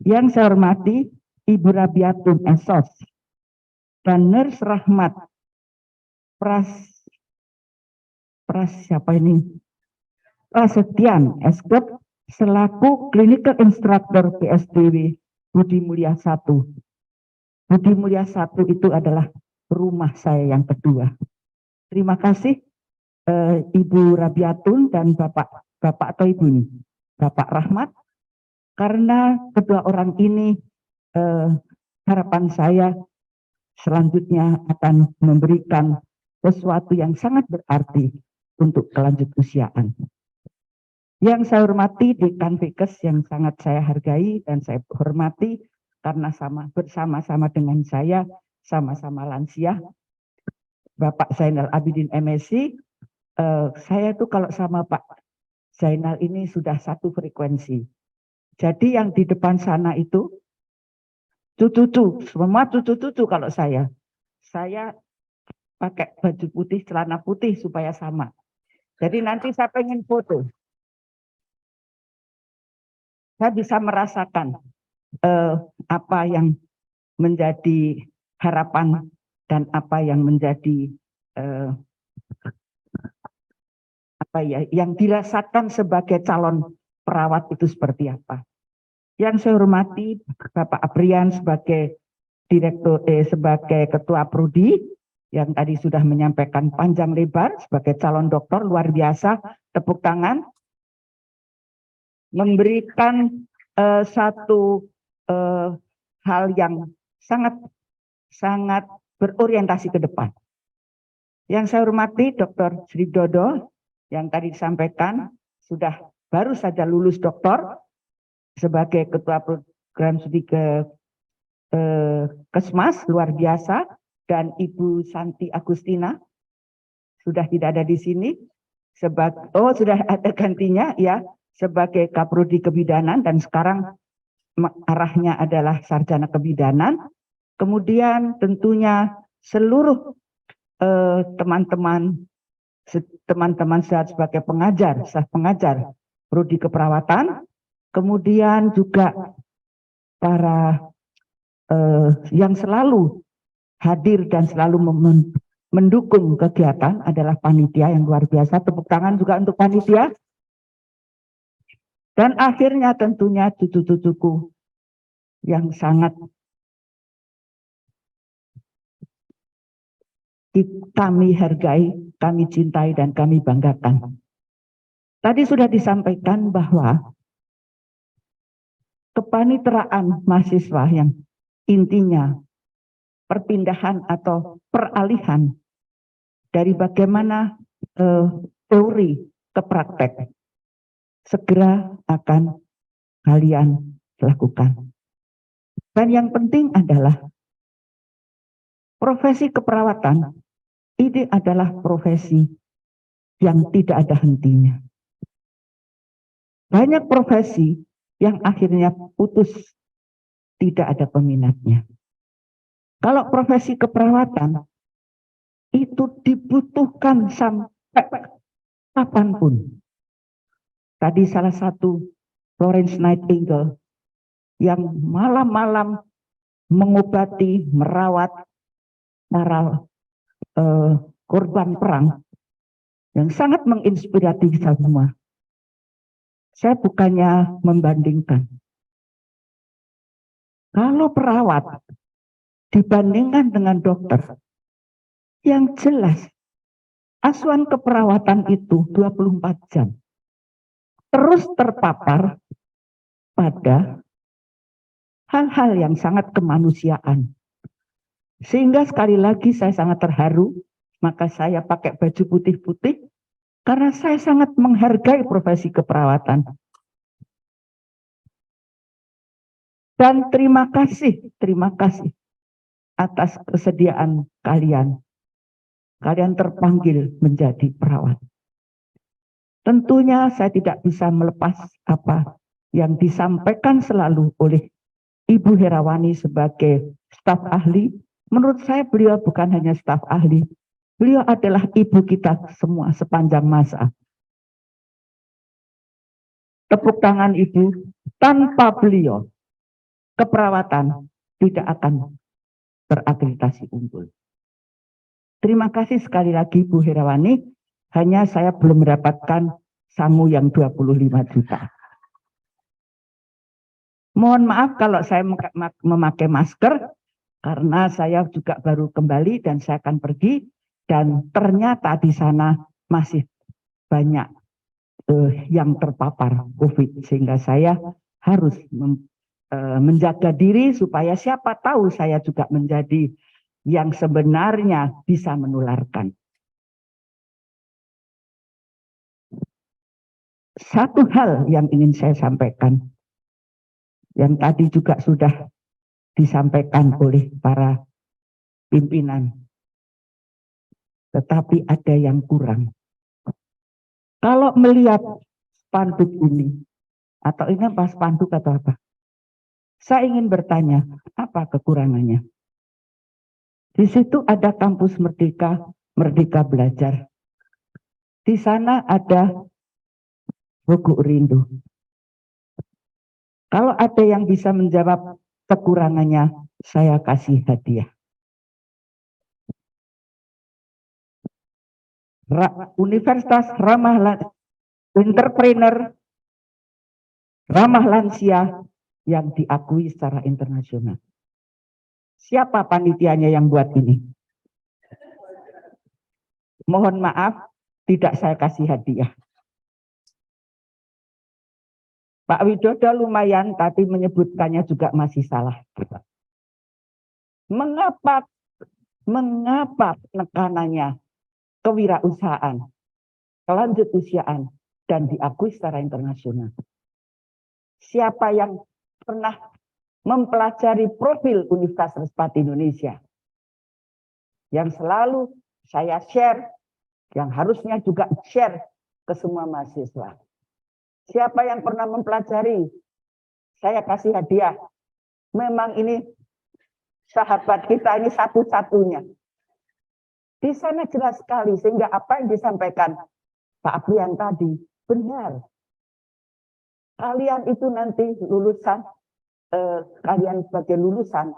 Yang saya hormati Ibu Rabiatun Esos dan Nurse Rahmat Prasetyan Eskep selaku clinical instructor PSDW Budi Mulia 1. Budi Mulia 1 itu adalah rumah saya yang kedua. Terima kasih Ibu Rabiatun dan Bapak atau Ibu ini, Bapak Rahmat, karena kedua orang ini harapan saya selanjutnya akan memberikan sesuatu yang sangat berarti untuk kelanjut usiaan. Yang saya hormati Dekan Fikes yang sangat saya hargai dan saya hormati karena bersama-sama dengan saya, sama-sama lansia, Bapak Zainal Abidin MSc. Saya itu kalau sama Pak Zainal ini sudah satu frekuensi. Jadi yang di depan sana itu semua cucu kalau saya pakai baju putih, celana putih supaya sama. Jadi nanti saya pengen foto. Saya bisa merasakan apa yang menjadi harapan dan apa yang menjadi yang dirasakan sebagai calon perawat itu seperti apa. Yang saya hormati Bapak Aprian sebagai sebagai Ketua Prodi yang tadi sudah menyampaikan panjang lebar sebagai calon dokter, luar biasa, tepuk tangan. Memberikan satu hal yang sangat berorientasi ke depan. Yang saya hormati Dr. Sri Dodo yang tadi disampaikan sudah baru saja lulus doktor sebagai ketua program studi Kesmas, luar biasa, dan Ibu Santi Agustina sudah tidak ada di sini sudah ada gantinya ya, sebagai Kaprodi Kebidanan dan sekarang arahnya adalah sarjana kebidanan. Kemudian tentunya seluruh teman-teman sebagai staf pengajar prodi keperawatan, kemudian juga para yang selalu hadir dan selalu mendukung kegiatan adalah panitia yang luar biasa. Tepuk tangan juga untuk panitia. Dan akhirnya tentunya cucu-cucuku yang sangat kami hargai, kami cintai, dan kami banggakan. Tadi sudah disampaikan bahwa kepaniteraan mahasiswa yang intinya perpindahan atau peralihan dari bagaimana teori ke praktek segera akan kalian lakukan. Dan yang penting adalah profesi keperawatan ini adalah profesi yang tidak ada hentinya. Banyak profesi yang akhirnya putus, tidak ada peminatnya. Kalau profesi keperawatan itu dibutuhkan sampai kapanpun. Tadi salah satu Florence Nightingale yang malam-malam mengobati, merawat para korban perang yang sangat menginspirasi kita semua. Saya bukannya membandingkan. Kalau perawat dibandingkan dengan dokter, yang jelas asuhan keperawatan itu 24 jam. Terus terpapar pada hal-hal yang sangat kemanusiaan. Sehingga sekali lagi saya sangat terharu, maka saya pakai baju putih-putih, karena saya sangat menghargai profesi keperawatan. Dan terima kasih atas kesediaan kalian. Kalian terpanggil menjadi perawat. Tentunya saya tidak bisa melepas apa yang disampaikan selalu oleh Ibu Herawani sebagai staf ahli. Menurut saya beliau bukan hanya staf ahli, beliau adalah ibu kita semua sepanjang masa. Tepuk tangan Ibu, tanpa beliau keperawatan tidak akan terakreditasi unggul. Terima kasih sekali lagi Bu Herawani, hanya saya belum mendapatkan sangu yang 25 juta. Mohon maaf kalau saya memakai masker, karena saya juga baru kembali dan saya akan pergi, dan ternyata di sana masih banyak yang terpapar COVID, sehingga saya harus menjaga diri supaya siapa tahu saya juga menjadi yang sebenarnya bisa menularkan. Satu hal yang ingin saya sampaikan, yang tadi juga sudah disampaikan oleh para pimpinan, tetapi ada yang kurang. Kalau melihat spanduk ini, atau ini apa spanduk atau apa, saya ingin bertanya, apa kekurangannya? Di situ ada kampus Merdeka, Merdeka Belajar. Di sana ada Buku Rindu. Kalau ada yang bisa menjawab kekurangannya, saya kasih hadiah. Universitas ramah entrepreneur, ramah lansia yang diakui secara internasional. Siapa panitianya yang buat ini? Mohon maaf, tidak saya kasih hadiah. Pak Widodo lumayan, tapi menyebutkannya juga masih salah. Mengapa penekanannya kewirausahaan, kelanjut usiaan, dan diakui secara internasional? Siapa yang pernah mempelajari profil Universitas Respati Indonesia? Yang selalu saya share, yang harusnya juga share ke semua mahasiswa. Siapa yang pernah mempelajari? Saya kasih hadiah. Memang ini sahabat kita ini satu-satunya. Di sana jelas sekali, sehingga apa yang disampaikan Pak Aprian tadi benar. Kalian itu nanti lulusan, kalian sebagai lulusan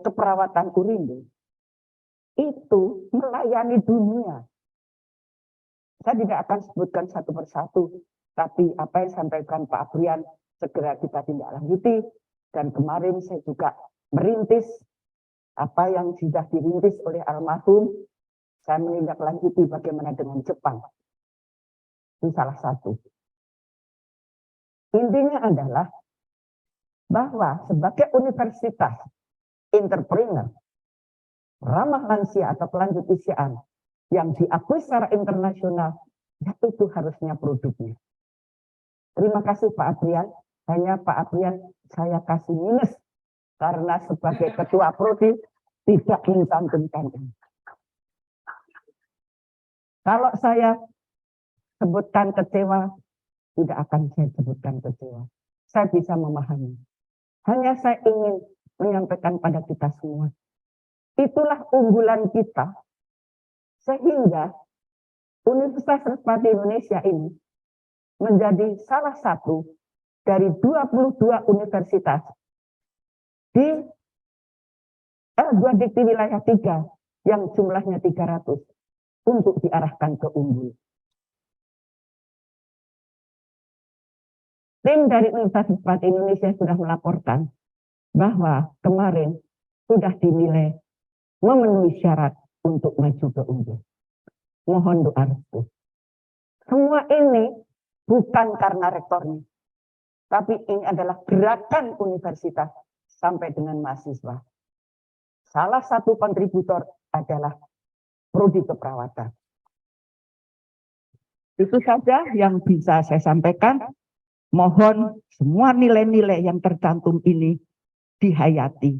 keperawatan Urindo itu melayani dunia. Saya tidak akan sebutkan satu persatu, tapi apa yang disampaikan Pak Aprian segera kita tindak lanjuti. Dan kemarin saya juga merintis apa yang sudah dirintis oleh almarhum. Saya menindaklanjuti bagaimana dengan Jepang. Itu salah satu. Intinya adalah bahwa sebagai universitas entrepreneur, ramah lansia atau kelanjut usiaan yang diakui secara internasional, ya itu harusnya produknya. Terima kasih Pak Aprian. Hanya Pak Aprian saya kasih minus karena sebagai ketua prodi tidak mencantumkan ini. Kalau saya sebutkan kecewa, tidak akan saya sebutkan kecewa. Saya bisa memahami. Hanya saya ingin menyampaikan pada kita semua. Itulah unggulan kita. Sehingga Universitas Respati Indonesia ini menjadi salah satu dari 22 universitas di L2 Dikti Wilayah 3 yang jumlahnya 300 untuk diarahkan ke unggul. Tim dari Universitas Respati Indonesia sudah melaporkan bahwa kemarin sudah dinilai memenuhi syarat untuk maju ke unggul. Mohon doa restu. Semua ini bukan karena rektornya, tapi ini adalah gerakan universitas sampai dengan mahasiswa. Salah satu kontributor adalah prodi keperawatan. Itu saja yang bisa saya sampaikan. Mohon semua nilai-nilai yang tercantum ini dihayati.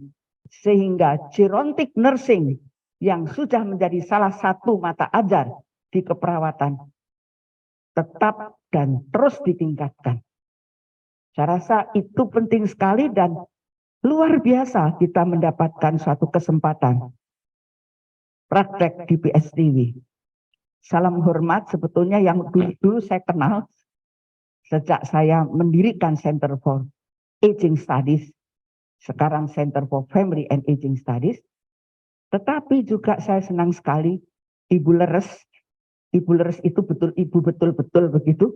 Sehingga gerontic nursing yang sudah menjadi salah satu mata ajar di keperawatan tetap dan terus ditingkatkan. Saya rasa itu penting sekali dan luar biasa kita mendapatkan suatu kesempatan praktek di PSTW. Salam hormat sebetulnya yang dulu saya kenal sejak saya mendirikan Center for Aging Studies, sekarang Center for Family and Aging Studies. Tetapi juga saya senang sekali Ibu Leres itu betul betul begitu.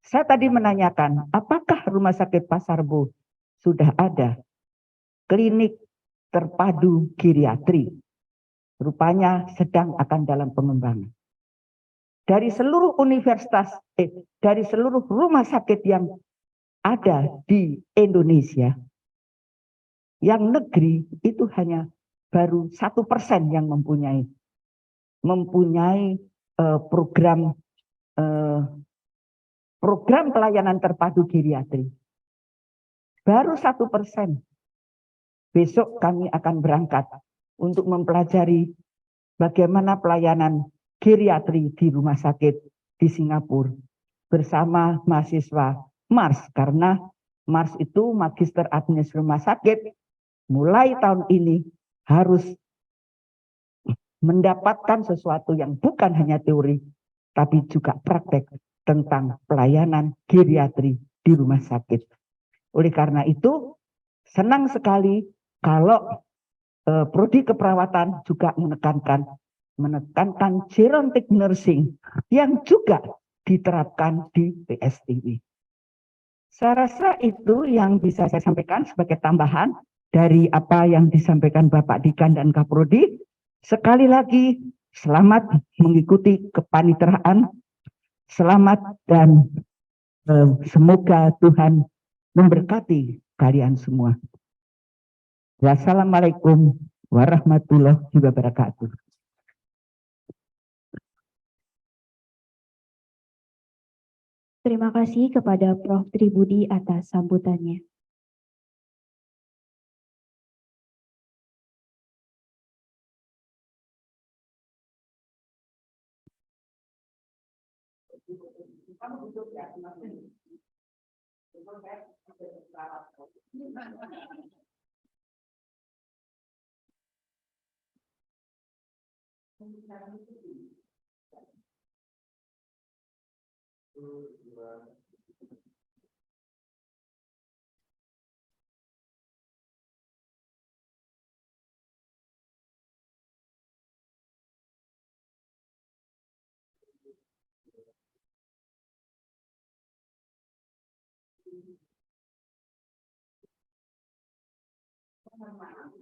Saya tadi menanyakan, apakah Rumah Sakit Pasar Bo sudah ada klinik terpadu geriatri? Rupanya sedang akan dalam pengembangan. Dari seluruh universitas, dari seluruh rumah sakit yang ada di Indonesia, yang negeri itu hanya baru 1% yang mempunyai program pelayanan terpadu geriatri. Baru 1%. Besok kami akan berangkat untuk mempelajari bagaimana pelayanan geriatri di rumah sakit di Singapura bersama mahasiswa MARS, karena MARS itu Magister Administrasi Rumah Sakit mulai tahun ini harus mendapatkan sesuatu yang bukan hanya teori tapi juga praktek tentang pelayanan geriatri di rumah sakit. Oleh karena itu senang sekali kalau prodi keperawatan juga menekankan gerontic nursing yang juga diterapkan di PSTW. Saya rasa itu yang bisa saya sampaikan sebagai tambahan dari apa yang disampaikan Bapak Dikan dan Kaprodi. Sekali lagi selamat mengikuti kepaniteraan, selamat dan semoga Tuhan memberkati kalian semua. Wassalamualaikum warahmatullahi wabarakatuh. Terima kasih kepada Prof. Tribudi atas sambutannya.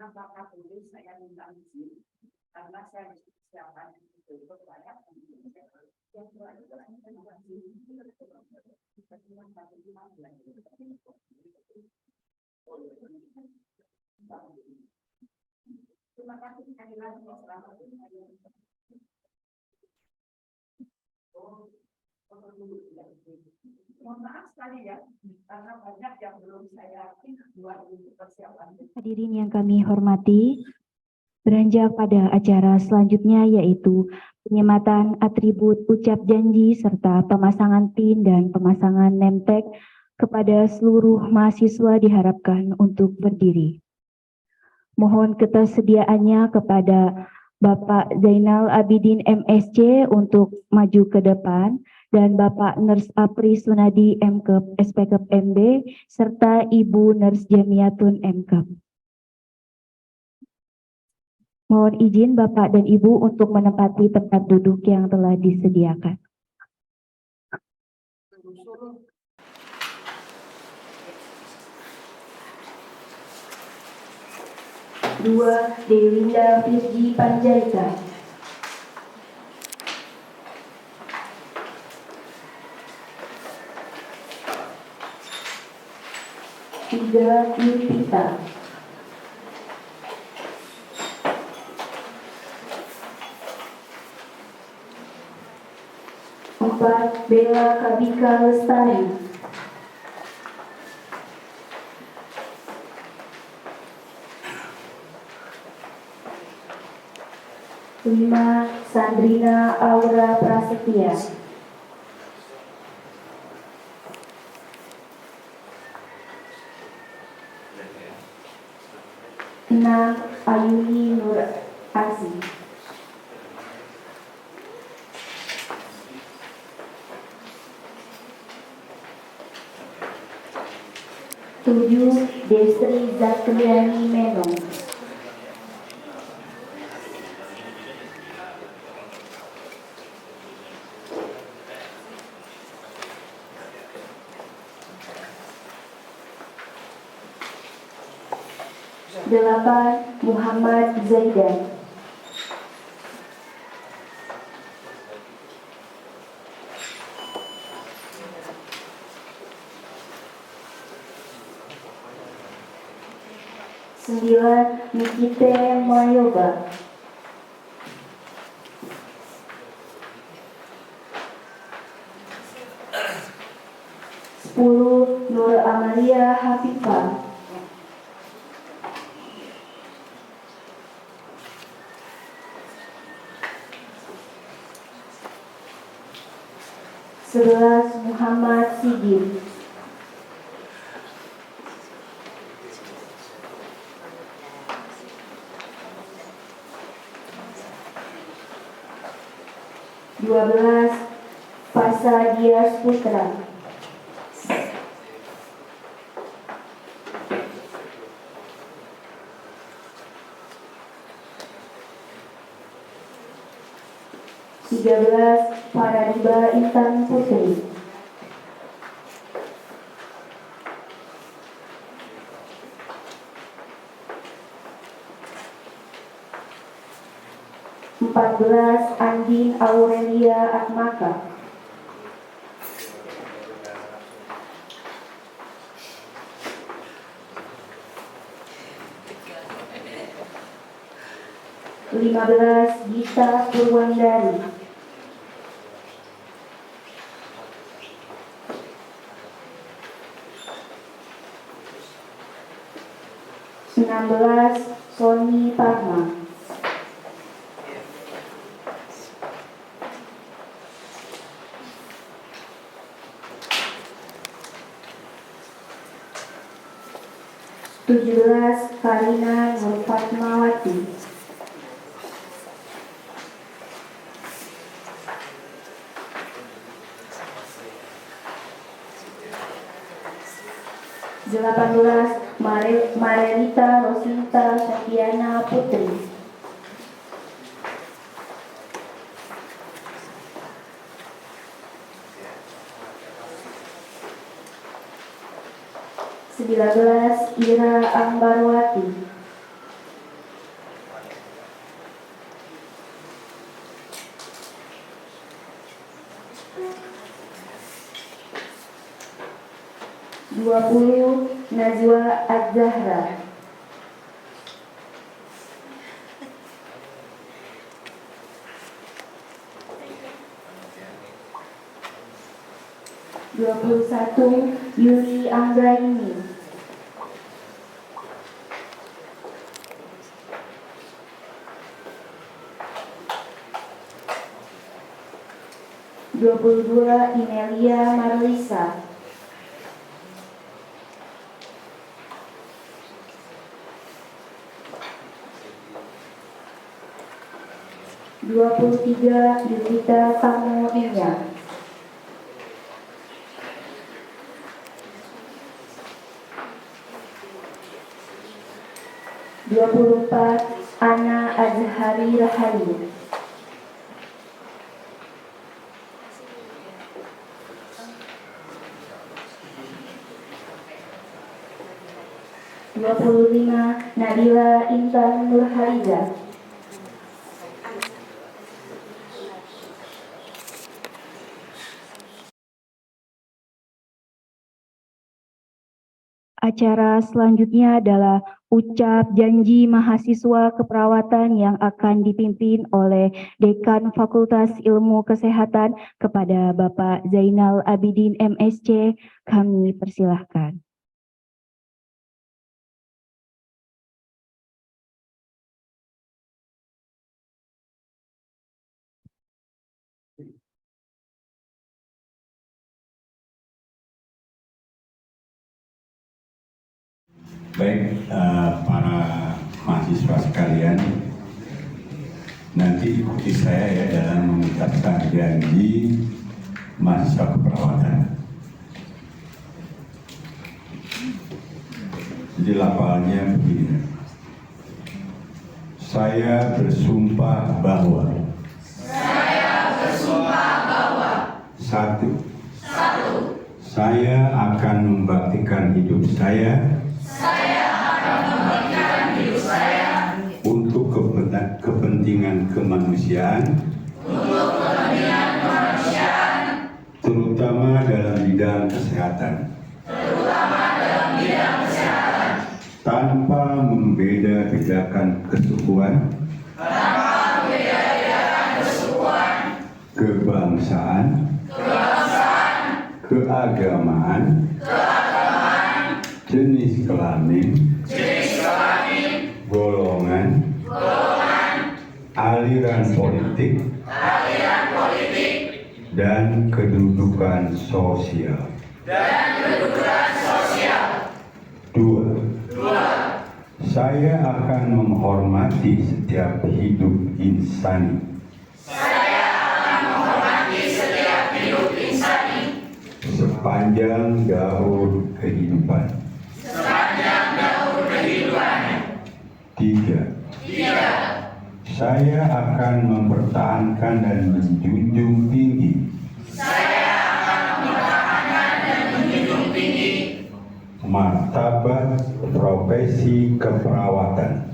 Apakah boleh saya minta izin karena saya siapkan untuk saya yang Mohon maaf sekali ya, karena banyak yang belum saya buat untuk persiapan. Hadirin yang kami hormati, beranjak pada acara selanjutnya yaitu penyematan atribut ucap janji serta pemasangan PIN dan pemasangan name tag kepada seluruh mahasiswa diharapkan untuk berdiri. Mohon ketersediaannya kepada Bapak Zainal Abidin MSc untuk maju ke depan dan Bapak Nurs Apri Sunadi MKep SPKep MB serta Ibu Nurs Jamiatun MKep. Mohon izin Bapak dan Ibu untuk menempati tempat duduk yang telah disediakan. Dua, Dewinda Firji Panjaitan. 3, Yudhita. 4, Bella Kabika Lestari. 5, Sandrina Aura Prasetya. 6, Ayuni Nur Aziz. 7, Desri Zakriani Menong. 8, Muhammad Zaidan. 9, Nikite Mayoba. 10, Nur Amalia Hafifah. 11, Muhammad Sigit. 12, Fasa Dias Putra. 13, Faradiba Intan Putri. 14, Andin Aurelia Atmaka. 15, Gita Purwandari. 16, Sony Parma. 17, Karina Nur Fatmawati. 18, Marelita Rosinta Syafiana Putri. 19, Ira Ambarwati. 20, Najwa Az-Zahra. Dua puluh satu Yuli Anggraini. 22 Inelia Marlisa. 23 Yulita Tamu Inya. 24 Ana Azhari Rahayu. 25 Nabila Intan Nurhaliza. 'Acara selanjutnya adalah ucap janji mahasiswa keperawatan yang akan dipimpin oleh Dekan Fakultas Ilmu Kesehatan kepada Bapak Zainal Abidin MSc. Kami persilahkan. Baik, para mahasiswa sekalian, nanti ikuti saya ya dalam mengucapkan janji mahasiswa keperawatan. Jadi lafalnya begini. Saya bersumpah bahwa satu, saya akan membaktikan hidup saya untuk kepentingan kemanusiaan, terutama dalam bidang kesehatan, tanpa membeda-bedakan kesukuan, kebangsaan, keagamaan, jenis kelamin, golongan, aliran politik, dan kedudukan sosial. Dua, saya akan menghormati setiap hidup insani. Sepanjang daur kehidupan. Tiga, saya akan mempertahankan dan menjunjung tinggi martabat profesi keperawatan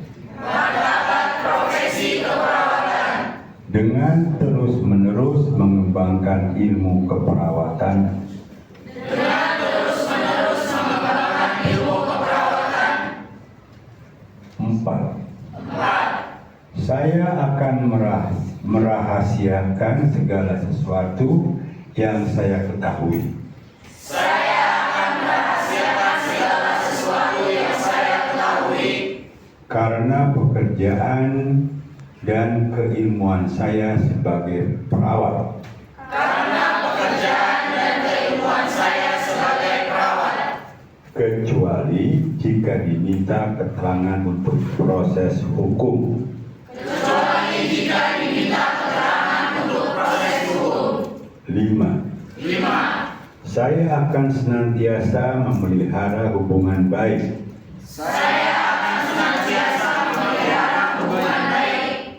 dengan terus-menerus mengembangkan ilmu keperawatan. Empat, saya akan merahasiakan segala sesuatu yang saya ketahui. Karena pekerjaan dan keilmuan saya sebagai perawat. Kecuali jika diminta keterangan untuk proses hukum. Lima, saya akan senantiasa memelihara hubungan baik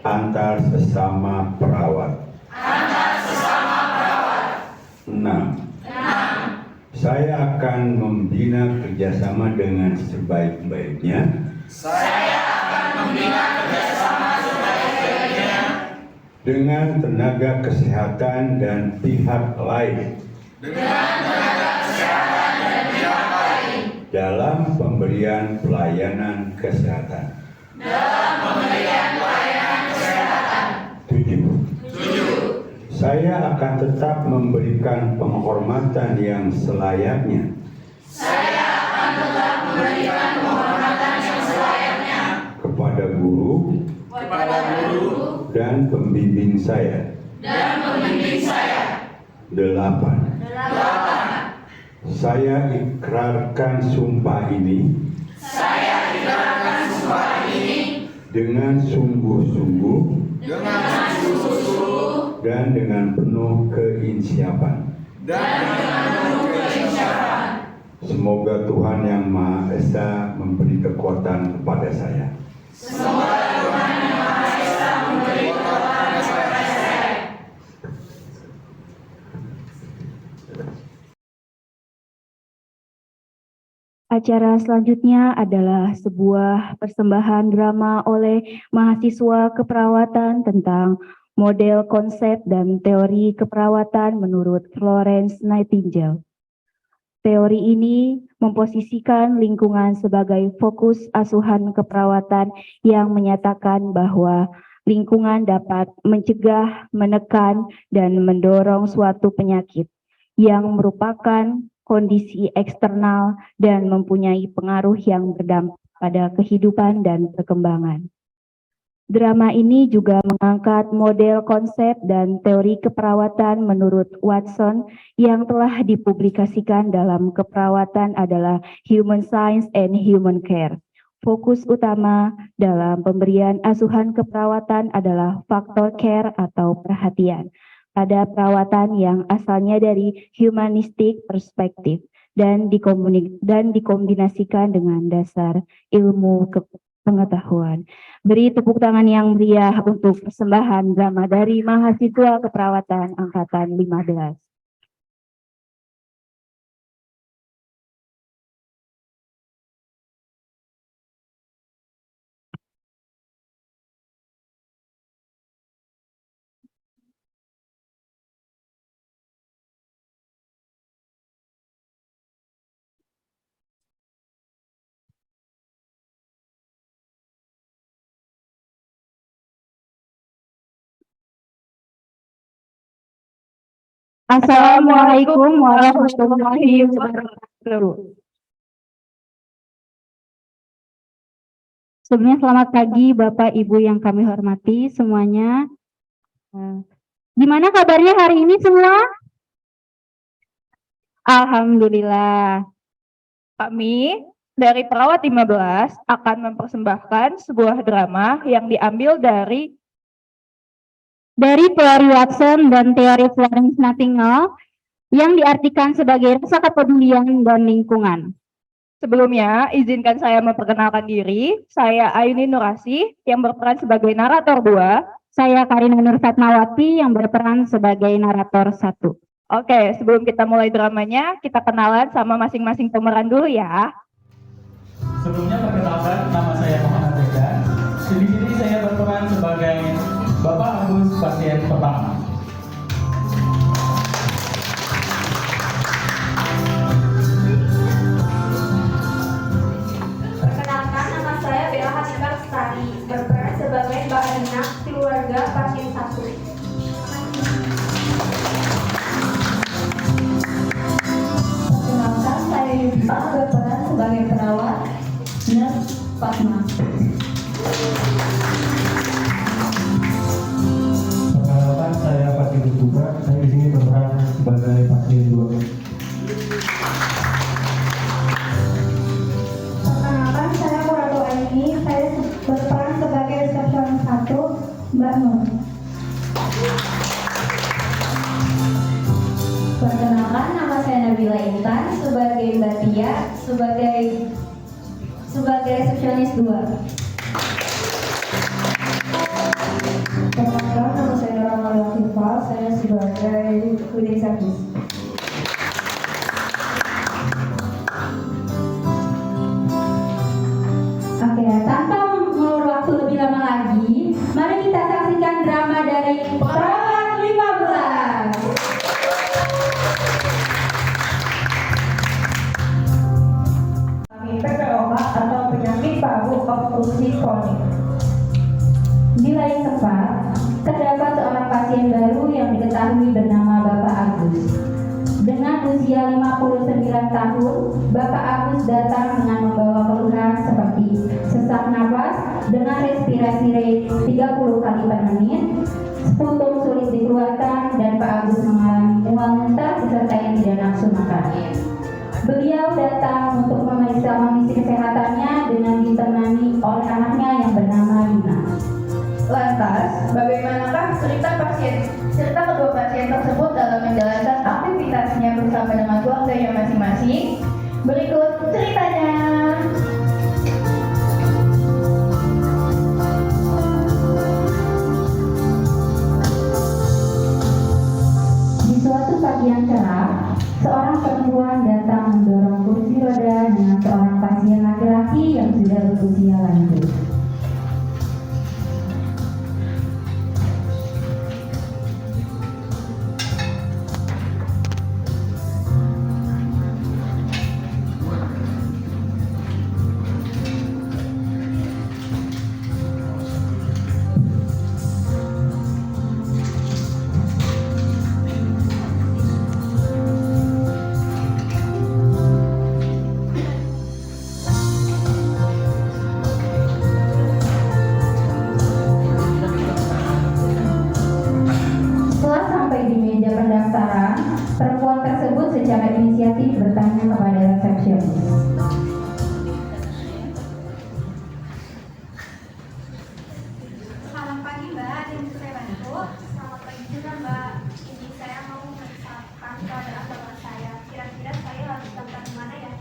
antar sesama perawat. 6. Saya akan membina kerjasama dengan sebaik-baiknya. Dengan tenaga kesehatan dan pihak lain. dalam pemberian pelayanan kesehatan. 7. Saya akan tetap memberikan penghormatan yang selayaknya kepada guru dan pembimbing saya. 8. Saya ikrarkan sumpah ini dengan sungguh-sungguh dan dengan penuh keinsiapan. Semoga Tuhan Yang Maha Esa memberi kekuatan kepada saya. Acara selanjutnya adalah sebuah persembahan drama oleh mahasiswa keperawatan tentang model konsep dan teori keperawatan menurut Florence Nightingale. Teori ini memposisikan lingkungan sebagai fokus asuhan keperawatan yang menyatakan bahwa lingkungan dapat mencegah, menekan, dan mendorong suatu penyakit yang merupakan kondisi eksternal dan mempunyai pengaruh yang berdampak pada kehidupan dan perkembangan. Drama ini juga mengangkat model konsep dan teori keperawatan menurut Watson yang telah dipublikasikan dalam keperawatan adalah Human Science and Human Care. Fokus utama dalam pemberian asuhan keperawatan adalah faktor care atau perhatian pada perawatan yang asalnya dari humanistic perspektif dan dikombinasikan dengan dasar ilmu pengetahuan. Beri tepuk tangan yang meriah untuk persembahan drama dari mahasiswa keperawatan angkatan 15. Assalamualaikum warahmatullahi wabarakatuh. Sebelumnya selamat pagi Bapak Ibu yang kami hormati semuanya. Gimana kabarnya hari ini semua? Alhamdulillah. Kami dari Perawat 15 akan mempersembahkan sebuah drama yang diambil dari teori Watson dan teori Florence Nightingale yang diartikan sebagai rasa kepedulian dan lingkungan. Sebelumnya, izinkan saya memperkenalkan diri. Saya Ayuni Nurasi yang berperan sebagai narator 2. Saya Karina Nur Fatmawati yang berperan sebagai narator 1. Oke, sebelum kita mulai dramanya, kita kenalan sama masing-masing pemeran dulu ya. Sebelumnya perkenalkan, nama saya Muhammad Redan. Di sini saya berperan sebagai Bapak Agus pasien pertama. Perkenalkan, nama saya Bella Hashimah Lestari, berperan sebagai Mbak Nina, keluarga pasien 1. Perkenalkan, saya Yusfa, berperan sebagai perawat Nurse Fatma. Perkenalkan, saya Fatih Butuka. Saya di sini berperan sebagai pasien 2. Perkenalkan, saya Murado Aini, saya berperan sebagai resepsionis 1, Mbak Nur. Perkenalkan, nama saya Nabila Intan sebagai Mbak Tia, sebagai resepsionis 2. Perkenalkan, nama saya Nora Malia Tifa, saya sebagai cleaning service. Oke, tanpa mengulur waktu lebih lama lagi, mari kita saksikan drama dari Perawat 15. Di lain tempat, terdapat seorang pasien baru yang diketahui bernama Bapak Agus. Dengan usia 59 tahun, Bapak Agus datang dengan membawa keluhan seperti sesak napas dengan respirasi rate 30 kali per menit, sputum sulit dikeluarkan, dan Pak Agus mengalami mual muntah disertai tidak nafsu makan. Beliau datang untuk memeriksa kondisi kesehatannya dengan ditemani oleh anaknya yang bernama Lina. Lantas, bagaimanakah cerita kedua pasien tersebut dalam menjalankan aktivitasnya bersama dengan keluarganya masing-masing? Berikut ceritanya. Di suatu pagi yang cerah, seorang perempuan datang mendorong kursi roda dengan seorang pasien laki-laki yang sudah berusia lanjut. Setelah sampai di meja pendaftaran, perempuan tersebut secara inisiatif bertanya kepada resepsionis. Selamat pagi Mbak, ada yang bisa saya bantu? Selamat pagi juga Mbak. Ini saya mau memeriksakan keadaan bapak saya. Kira-kira saya harus datang di mana ya?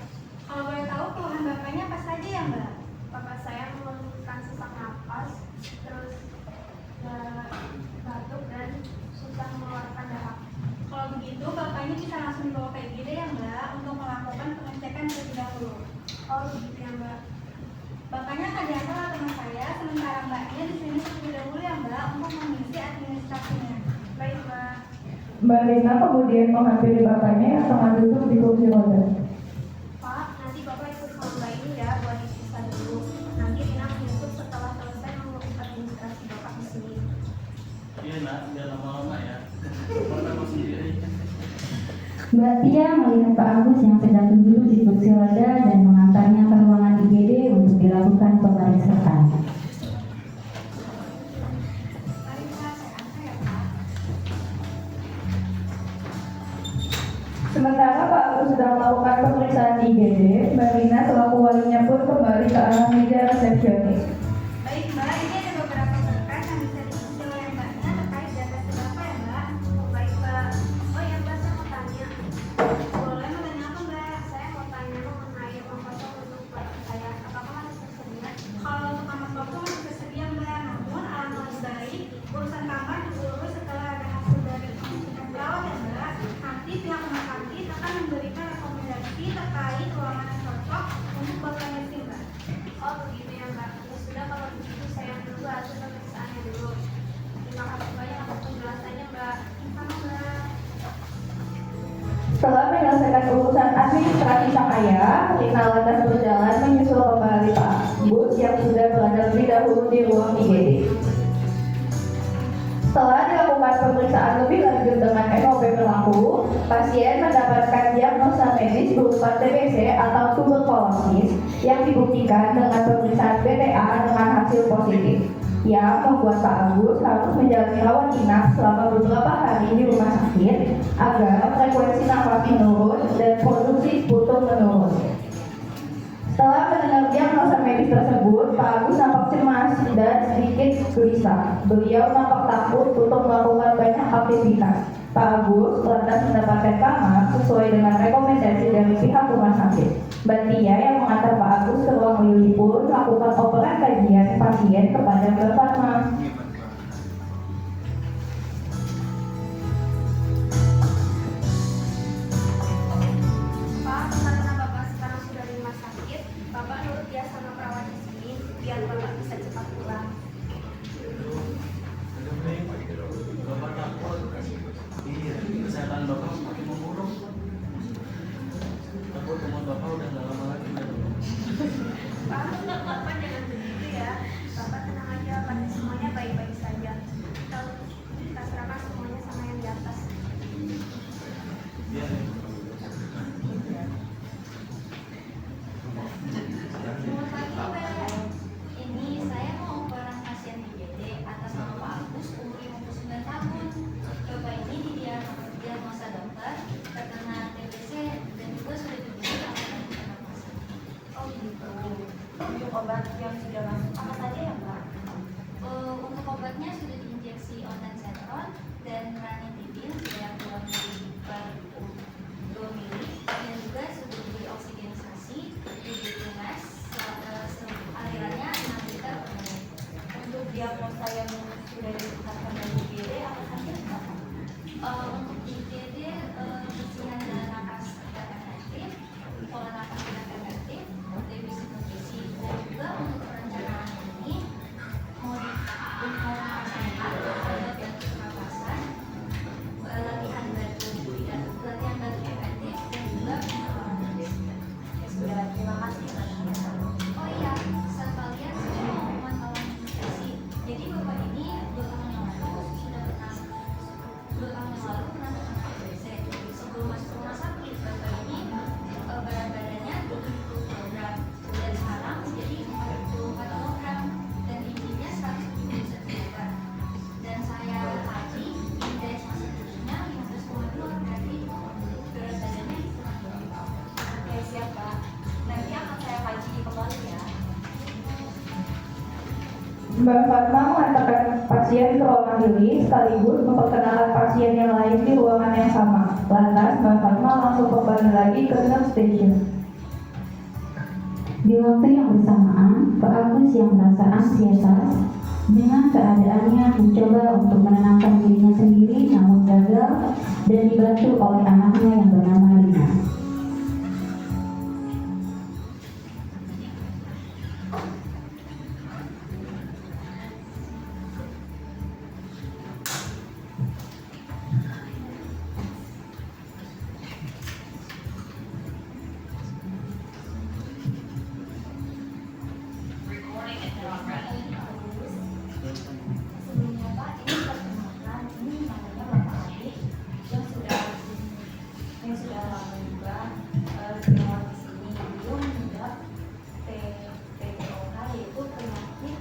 Kalau boleh tahu keluhan bapaknya apa saja ya Mbak? Bapak saya mengeluhkan sesak napas, terus batuk dan susah mengeluarkan darah. Kalau begitu bapaknya bisa langsung dibawa ke IGD ya Mbak untuk melakukan pengecekan terlebih dahulu. Oh begitu ya Mbak. Bapaknya akan diantar oleh teman saya, sementara mbaknya di sini terlebih dahulu ya Mbak untuk mengisi administrasinya. Baik Mbak. Mbak Lina kemudian menghampiri bapaknya yang tengah duduk di kursi roda. Pak, nanti Bapak ikut sama Mbak ini ya buat diperiksa dulu. Nanti Dina menyebut setelah selesai mengurus administrasi Bapak di sini. Iya nak, jangan lama-lama ya. Bapak tahu sendiri. Mbak Tia melihat Pak Agus yang sedang duduk di kursi roda dan mengantarnya ke ruangan IGD untuk dilakukan pemeriksaan. Mari Pak, saya antar ya Pak. Sementara Pak Agus sedang melakukan pemeriksaan di IGD, Mbak Lina selaku walinya pun kembali ke arah meja resepsionis. Baik Mbak, ini ada beberapa berkas yang bisa diisi oleh Mbaknya terkait data Bapak ya Mbak. Baik Mbak. Oh ya Mbak, saya mau tanya. Boleh mau tanya apa Mbak? Saya mau tanya mengenai ruang kosong untuk Bapak saya. Apakah masih tersedia? Kalau untuk kamar kosong masih tersedia Mbak. Namun alangkah lebih baik urusan kamar diurus setelah ada hasil dari pengecekan perawat ya Mbak. Nanti pihak rumah sakit akan memberikan rekomendasi terkait ruangan yang cocok untuk Bapaknya sih Mbak. Oh begitu ya Mbak. Ya sudah kalau begitu saya menunggu hasil pemeriksaannya dulu. Terima kasih banyak atas penjelasannya Mbak. Sama Mbak. Setelah menyelesaikan urusan administrasi sang ayah, Lina lantas berjalan menyusul kembali Pak Agus yang sudah berada lebih dahulu di ruang IGD. Setelah dilakukan pemeriksaan lebih lanjut dengan SOP berlaku, pasien mendapatkan diagnosa medis berupa TBC atau tuberkulosis yang dibuktikan dengan pemeriksaan BTA dengan hasil positif, yang membuat Pak Agus harus menjalani rawat inap selama beberapa hari di rumah sakit agar frekuensi nafas menurun dan produksi sputum menurun. Setelah mendengar diagnosa medis tersebut, Pak Agus nampak cemas dan sedikit gelisah. Beliau nampak takut untuk melakukan banyak aktivitas. Pak Agus lantas mendapatkan kamar sesuai dengan rekomendasi dari pihak rumah sakit. Mbak Tia yang mengantar Pak Agus ke ruang Lili pun melakukan operan kajian pasien kepada Mbak Fatma. Pak, karena Bapak sekarang sudah di rumah sakit, Bapak nurut ya sama perawat di sini biar Bapak bisa cepat pulang. Bapak takut. Iya, kesehatan Bapak semakin memburuk. Takut teman Bapak udah nggak lama lagi. Pak, Bapak jangan begitu ya. Bapak tenang aja, pada semuanya diagnosa yang sudah ditetapkan dari IGD apa saja Pak? Untuk IGD kecilan dan napas tidak efektif, pola napas tidak efektif, defisit nutrisi, dan juga untuk perencanaan ini mau napas sehat, ada bantu pernapasan, latihan bantu efektif, dan juga ya sudah, terima kasih. Oh iya, sekalian saya mau pemantauan nutrisi. Jadi Bapak ini 2 tahun yang lalu sudah pernah 2 tahun yang lalu pernah terkena TBC. Sebelum masuk rumah sakit, Bapak ini berat badannya 70 kg dan sekarang menjadi 44 kg dan tingginya 170 cm. Dan saya kaji indeks massa tubuhnya 15,2, berarti berat badannya kurang. Oke, siap Pak. Nanti akan saya kaji kembali ya. Mbak Fatma mengantarkan pasien ke ruangan ini sekaligus memperkenalkan pasien yang lain di ruangan yang sama. Lantas Mbak Fatma langsung kembali lagi ke nurse station. Di waktu yang bersamaan, Pak Agus yang merasa ansietas dengan keadaannya mencoba untuk menenangkan dirinya sendiri namun gagal dan dibantu oleh anaknya yang bernama Lina. Sebelumnya Pak, ini perkenalkan, ini namanya Bapak Adik yang sudah lama juga dirawat di sini. Beliau mengidap PPOK, yaitu penyakit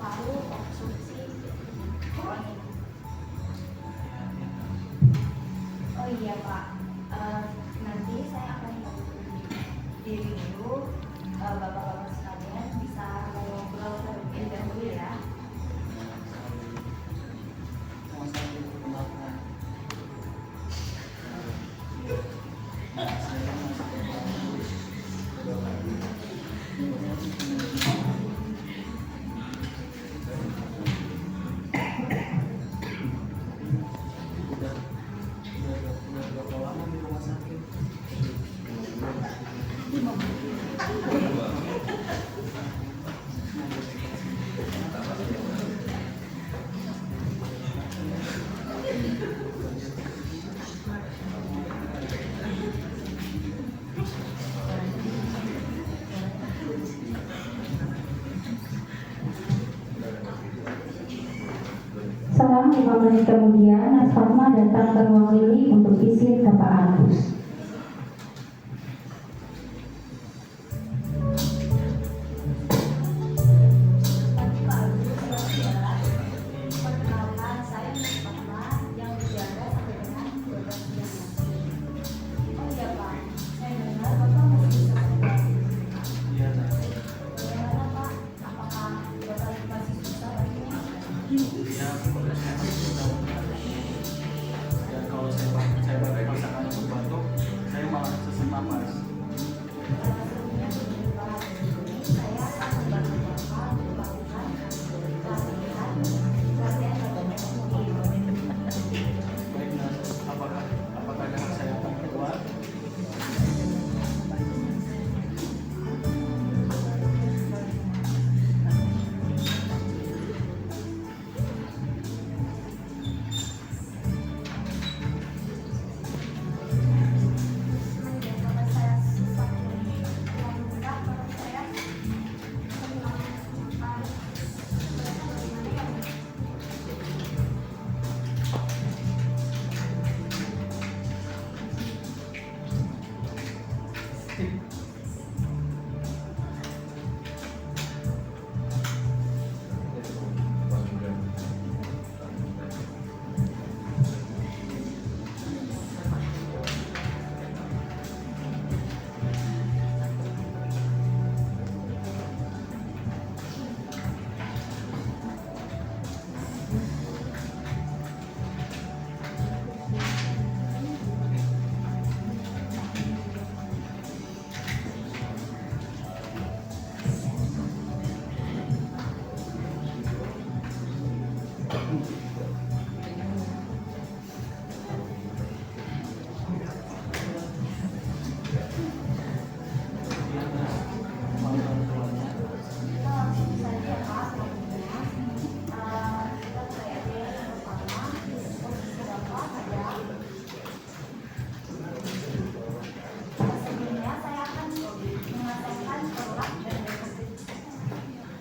paru obstruksi kronik. Oh iya Pak, nanti saya akan diri dulu, bapak-bapak sekalian bisa ngobrol terlebih dahulu ya. Selang 5 menit kemudian, Nurse Fatma datang ke ruang Lili untuk visit ke Pak Agus. Pagi Pak Agus, perkenalkan saya Nurse Fatma yang berjaga sampai dengan 12 jam nanti. Oh iya Pak, saya dengar Bapak mau bisa Iya, bagaimana Pak? Apakah Bapak masih susah baginya? ya pokoknya saya masih sudah dan kalau saya pakai masakan untuk batuk, saya malah sesak napas. Sebelumnya begini Pak, saya akan membantu Bapak untuk melakukan latihan badannya mungkin. Baik, nah, apakah dengan saya akan keluar? Dan kalau saya susah Sebelumnya saya akan mengajarkan sholat dan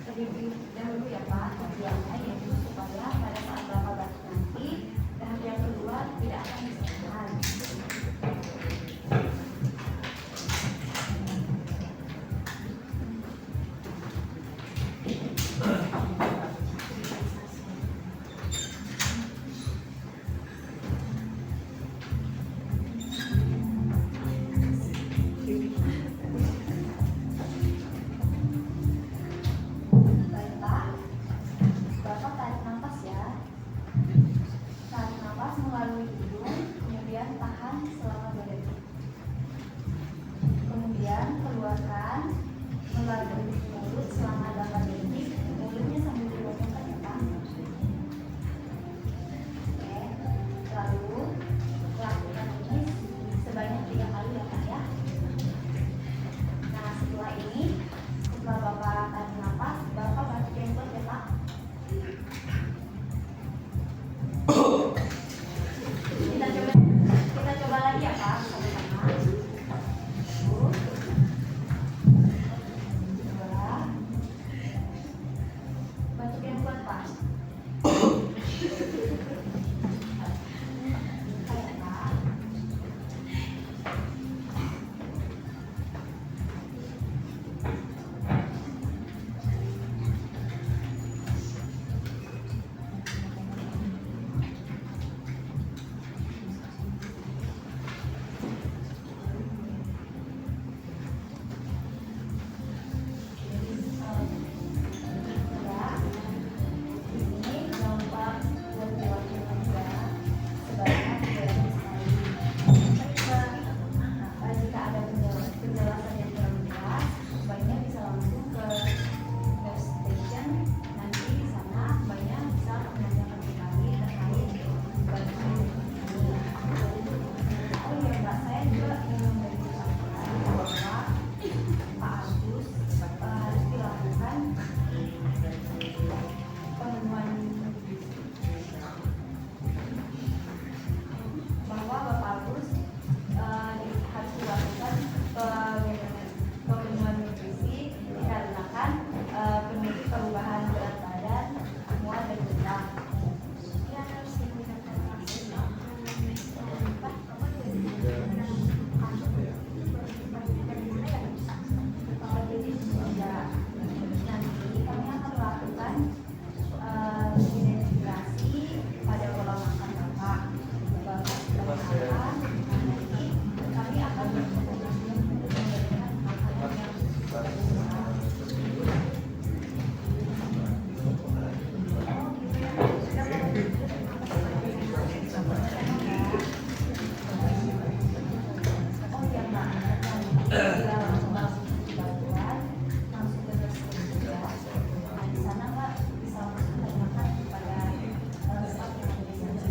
terlebih dahulu ya Pak, tujuannya yaitu supaya pada saat Bapak balik nanti tahap yang kedua tidak akan disesatkan. Baik Pak, Bapak tarik nafas ya. Tarik nafas melalui hidung, kemudian tahan selama 2 detik. Kemudian keluarkan melalui mulut selama 8 detik. Mulutnya sambil dibuka ya Pak. Oke, lalu lakukan ini sebanyak 3 kali ya Pak ya. Nah setelah ini, setelah Bapak tarik nafas, Bapak bantu jenggot ya Pak. Kita coba lagi ya Pak, sama-sama. 1, 2, bantu jenggot Pak. Kayak Pak. Ini jangan lupa buat diwakil juga sebanyak 3 kali. Jika ada penjelasan yang kurang jelas, baiknya bisa langsung ke web station. Nanti di sana baiknya bisa menanyakan kembali terkait bantuan ini. Oh iya Mbak, saya juga ingin memberitahukan bahwa Pak Agus harus dilakukan penemuan bahwa Bapak Agus harus dilakukan pemenuhan nutrisi dikarenakan memiliki perubahan berat badan, muat dan berat. Ya harus digunakan maksimal. Jadi tidak. Nanti kami akan melakukan identifikasi pada pola makan Bapak. Bapak sudah makan, nanti kami akan memberikan makanan yang sehat. Oh iya Mbak, bila langsung bantuan langsung ke deskripsi ya. Nah di sana Mbak bisa langsung tanyakan kepada staff yang ada di sana.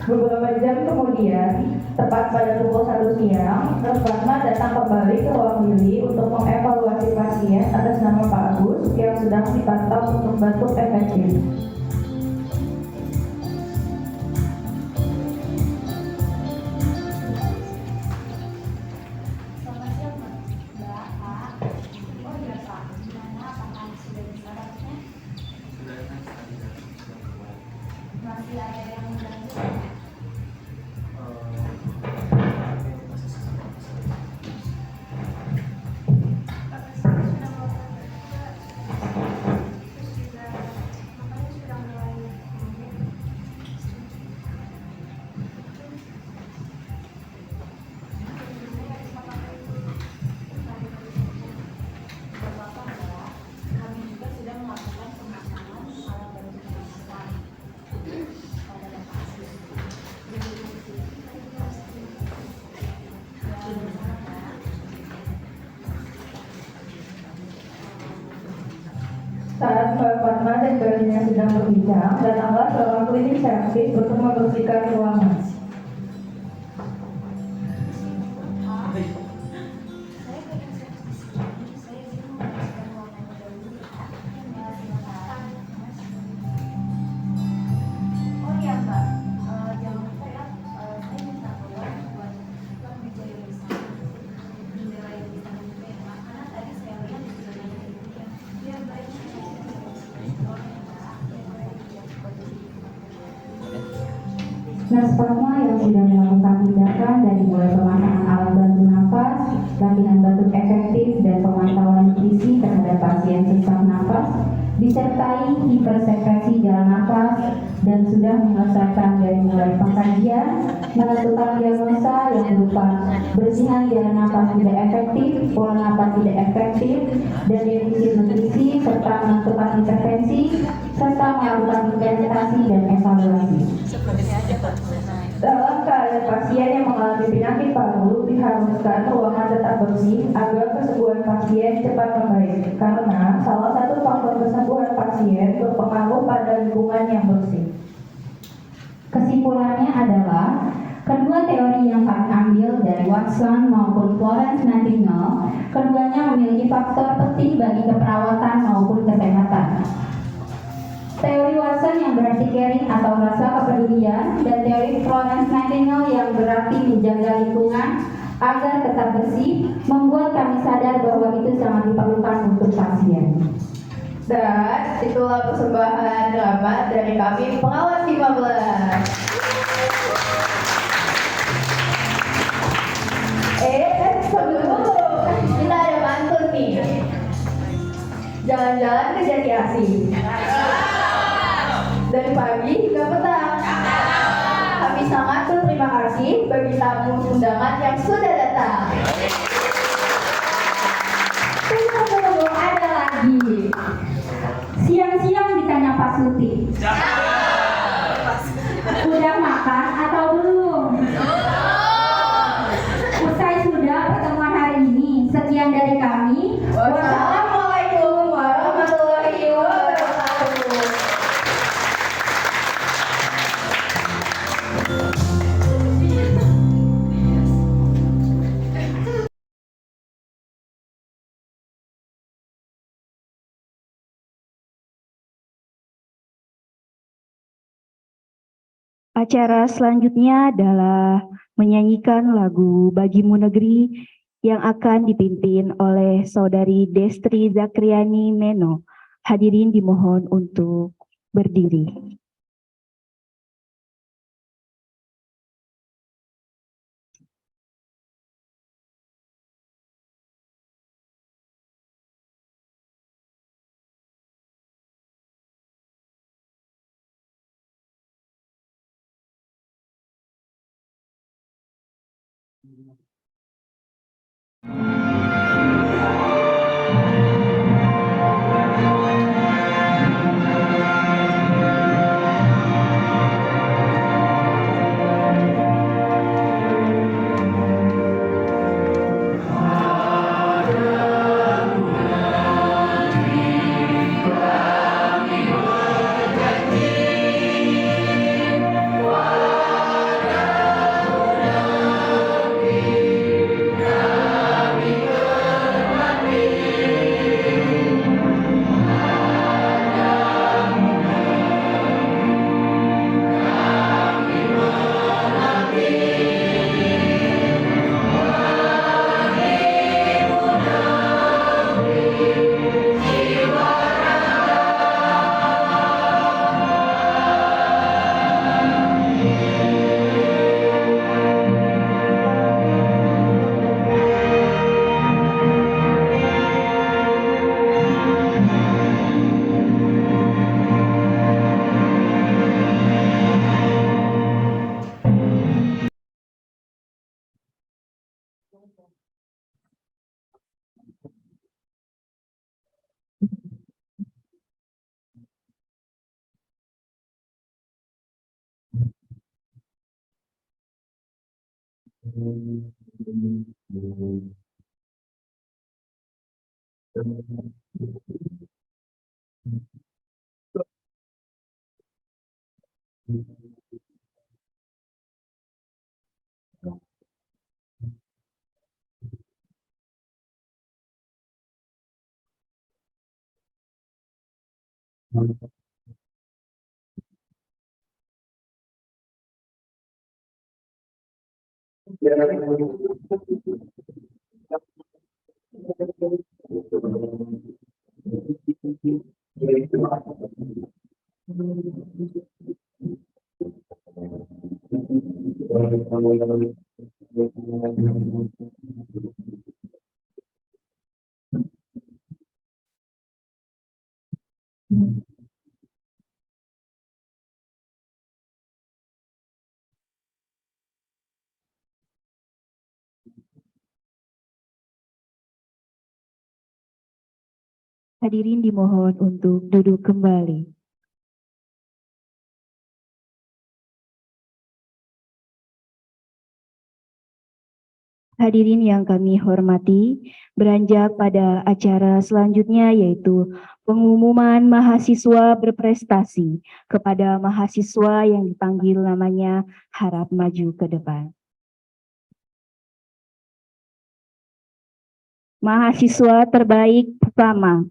Beberapa jam kemudian, tepat pada pukul 1 siang, Reslatma datang kembali ke ruang Willy untuk mengevaluasi pasien atas nama Pak Agus yang sedang dipantau untuk batuk efektif. Selamat siang Mbak, Pak. Oh iya Pak, gimana apakah sudah bisa dapatnya? Masih ada yang lanjut? Saya sudah melakukan juga, terus juga makanya sudah pasien barunya sedang berbincang, datanglah seorang klinik servis untuk membersihkan ruangan. Oh iya Mbak, jangan lupa ya, saya minta tolong buat meja yang bisa jendela yang bisa membuka ya Mbak, karena tadi saya lihat di jendela yang dibuka. Biar baik Nurse Fatma yang sudah melakukan tindakan dari mulai pemasangan alat bantu nafas, latihan batuk efektif, dan pemantauan nutrisi terhadap pasien sesak nafas, disertai hipersekresi jalan nafas, dan sudah menyelesaikan dari mulai pengkajian, menentukan diagnosa yang berupa bersihan jalan nafas tidak efektif, pola nafas tidak efektif, dan defisit nutrisi, serta menentukan intervensi, serta melakukan implementasi dan evaluasi. Dalam keadaan pasien yang mengalami penyakit paru, diharuskan ruangan tetap bersih agar kesembuhan pasien cepat membaik. Karena salah satu faktor kesembuhan pasien berpengaruh pada lingkungan yang bersih. Kesimpulannya adalah, kedua teori yang kami ambil dari Watson maupun Florence Nightingale, keduanya memiliki faktor penting bagi keperawatan maupun kesehatan. Teori Watson yang berarti caring atau rasa kepedulian, dan teori Florence Nightingale yang berarti menjaga lingkungan agar tetap bersih, membuat kami sadar bahwa itu sangat diperlukan untuk pasien. Dan itulah persembahan drama dari kami Pengawas 15. Sebelum dulu, kita ada pantun nih. Jalan-jalan ke Jati Asih. Dari pagi hingga petang. Kami sangat berterima kasih bagi tamu undangan yang sudah datang. Tunggu, ada lagi. Siang-siang ditanya Pak Suti, udah makan atau belum? Usai sudah pertemuan hari ini. Sekian dari kami. Wassalamualaikum warahmatullahi wabarakatuh. Acara selanjutnya adalah menyanyikan lagu Bagimu Negeri yang akan dipimpin oleh Saudari Destri Zakriani Meno. Hadirin dimohon untuk berdiri. Hadirin dimohon untuk duduk kembali. Hadirin yang kami hormati, beranjak pada acara selanjutnya yaitu pengumuman mahasiswa berprestasi. Kepada mahasiswa yang dipanggil namanya harap maju ke depan. Mahasiswa terbaik pertama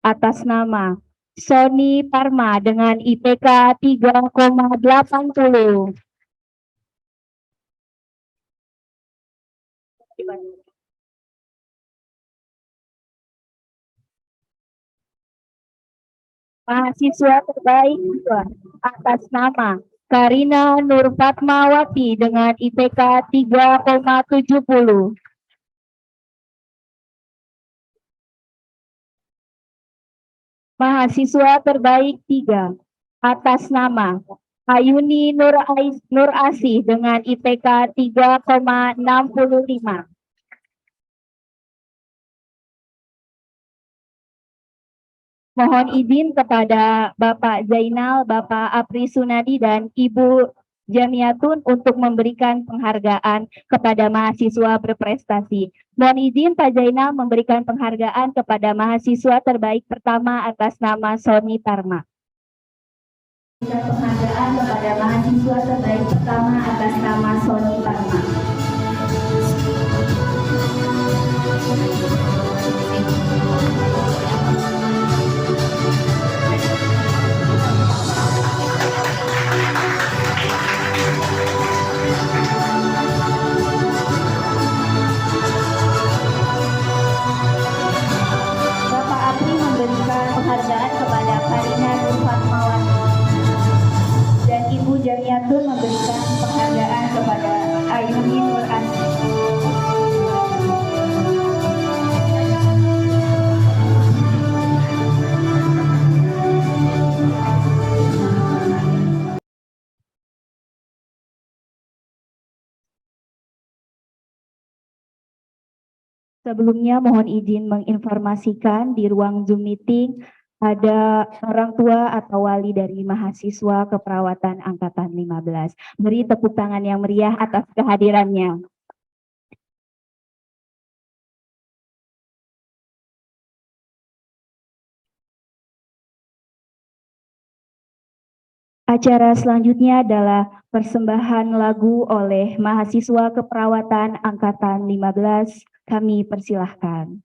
atas nama Sony Parma dengan IPK 3,80. Mahasiswa terbaik kedua atas nama Karina Nur Fatmawati dengan IPK 3,70. Mahasiswa terbaik 3 atas nama Ayuni Nur Asih dengan IPK 3,65. Mohon izin kepada Bapak Zainal, Bapak Apri Sunadi, dan Ibu Jamiatun untuk memberikan penghargaan kepada mahasiswa berprestasi. Mohon izin Pak Zainal memberikan penghargaan kepada mahasiswa terbaik pertama atas nama Sony Parma. Penghargaan kepada mahasiswa terbaik pertama atas nama Sony Parma. Bapak Apri memberikan penghargaan kepada Karina Nur Fatmawati dan Ibu Jamiatun memberikan penghargaan kepada Ayuni Nur Asih. Sebelumnya mohon izin menginformasikan di ruang Zoom meeting ada orang tua atau wali dari mahasiswa keperawatan angkatan 15. Beri tepuk tangan yang meriah atas kehadirannya. Acara selanjutnya adalah persembahan lagu oleh mahasiswa keperawatan angkatan 15. Kami persilahkan.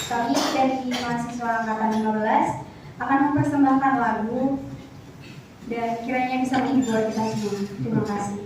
Kami dari mahasiswa angkatan 15 akan mempersembahkan lagu dan kiranya bisa menghibur kita semua. Terima kasih.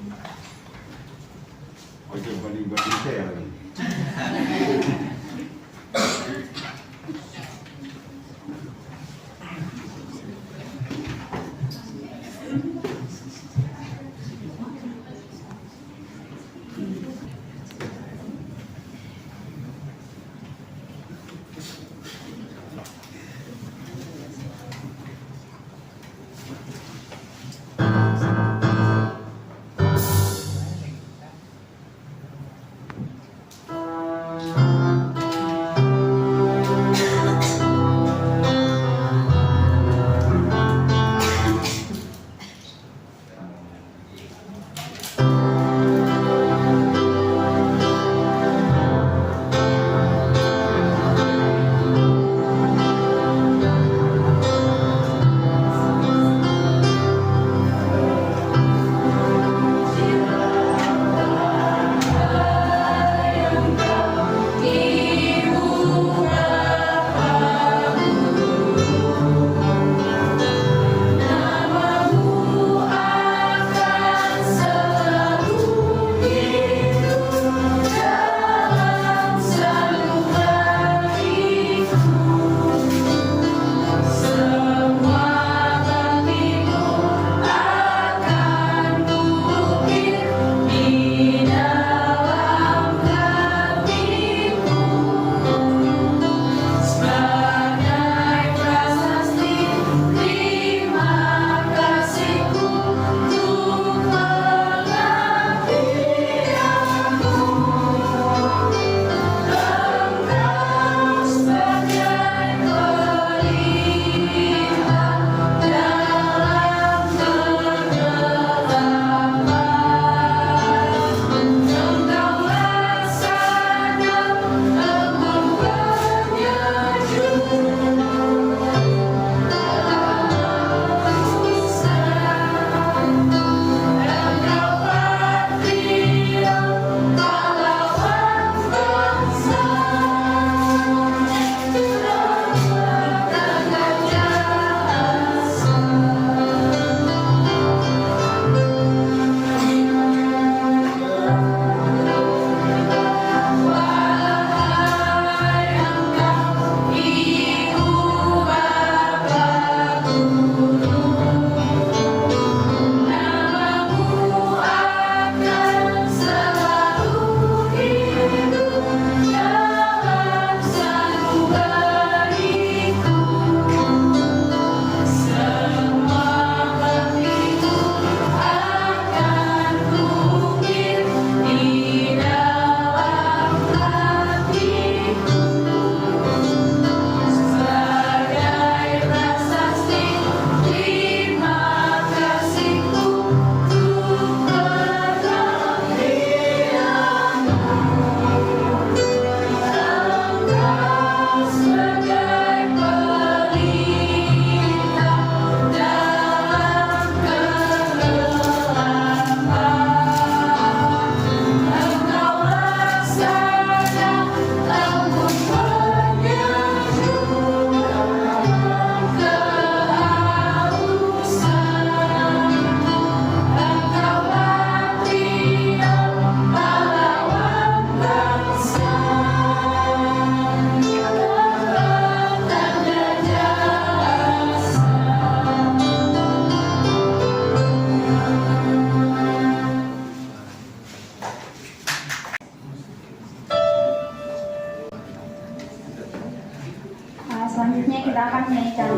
selanjutnya kita akan menyanyikan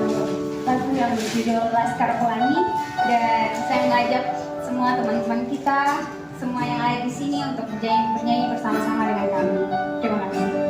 lagu yang berjudul Laskar Pelangi, dan saya mengajak semua teman-teman kita, semua yang ada di sini untuk bernyanyi bersama-sama dengan kami. Terima kasih.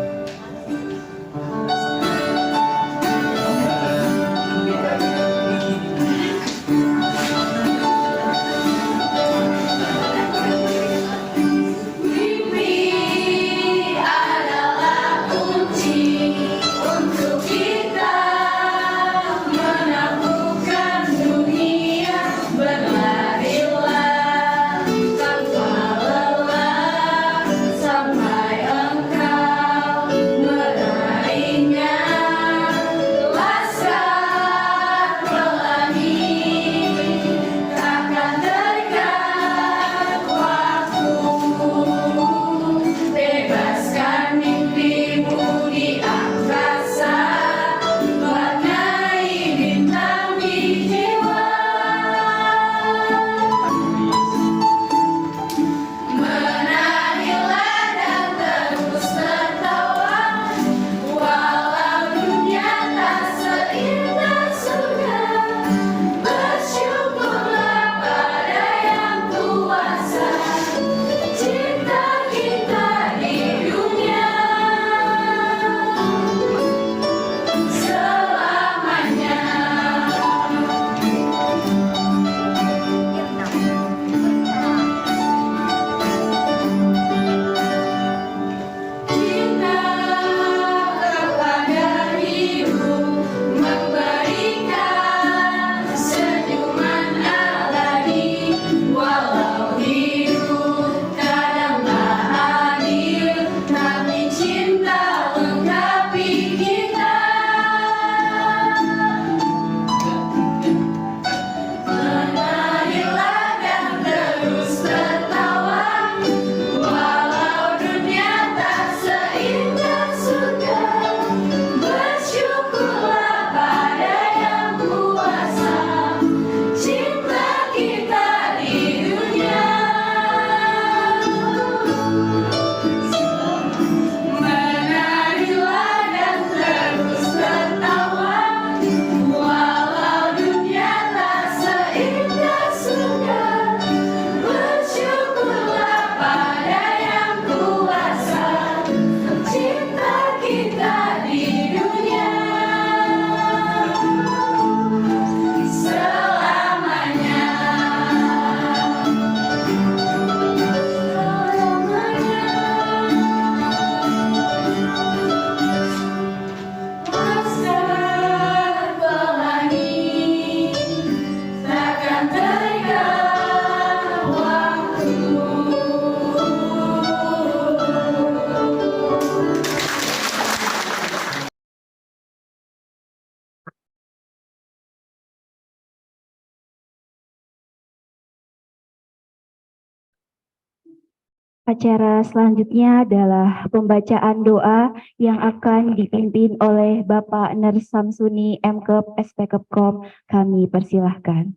Acara selanjutnya adalah pembacaan doa yang akan dipimpin oleh Bapak Ners Samsuni Mkep SPKPKOM. Kami persilahkan.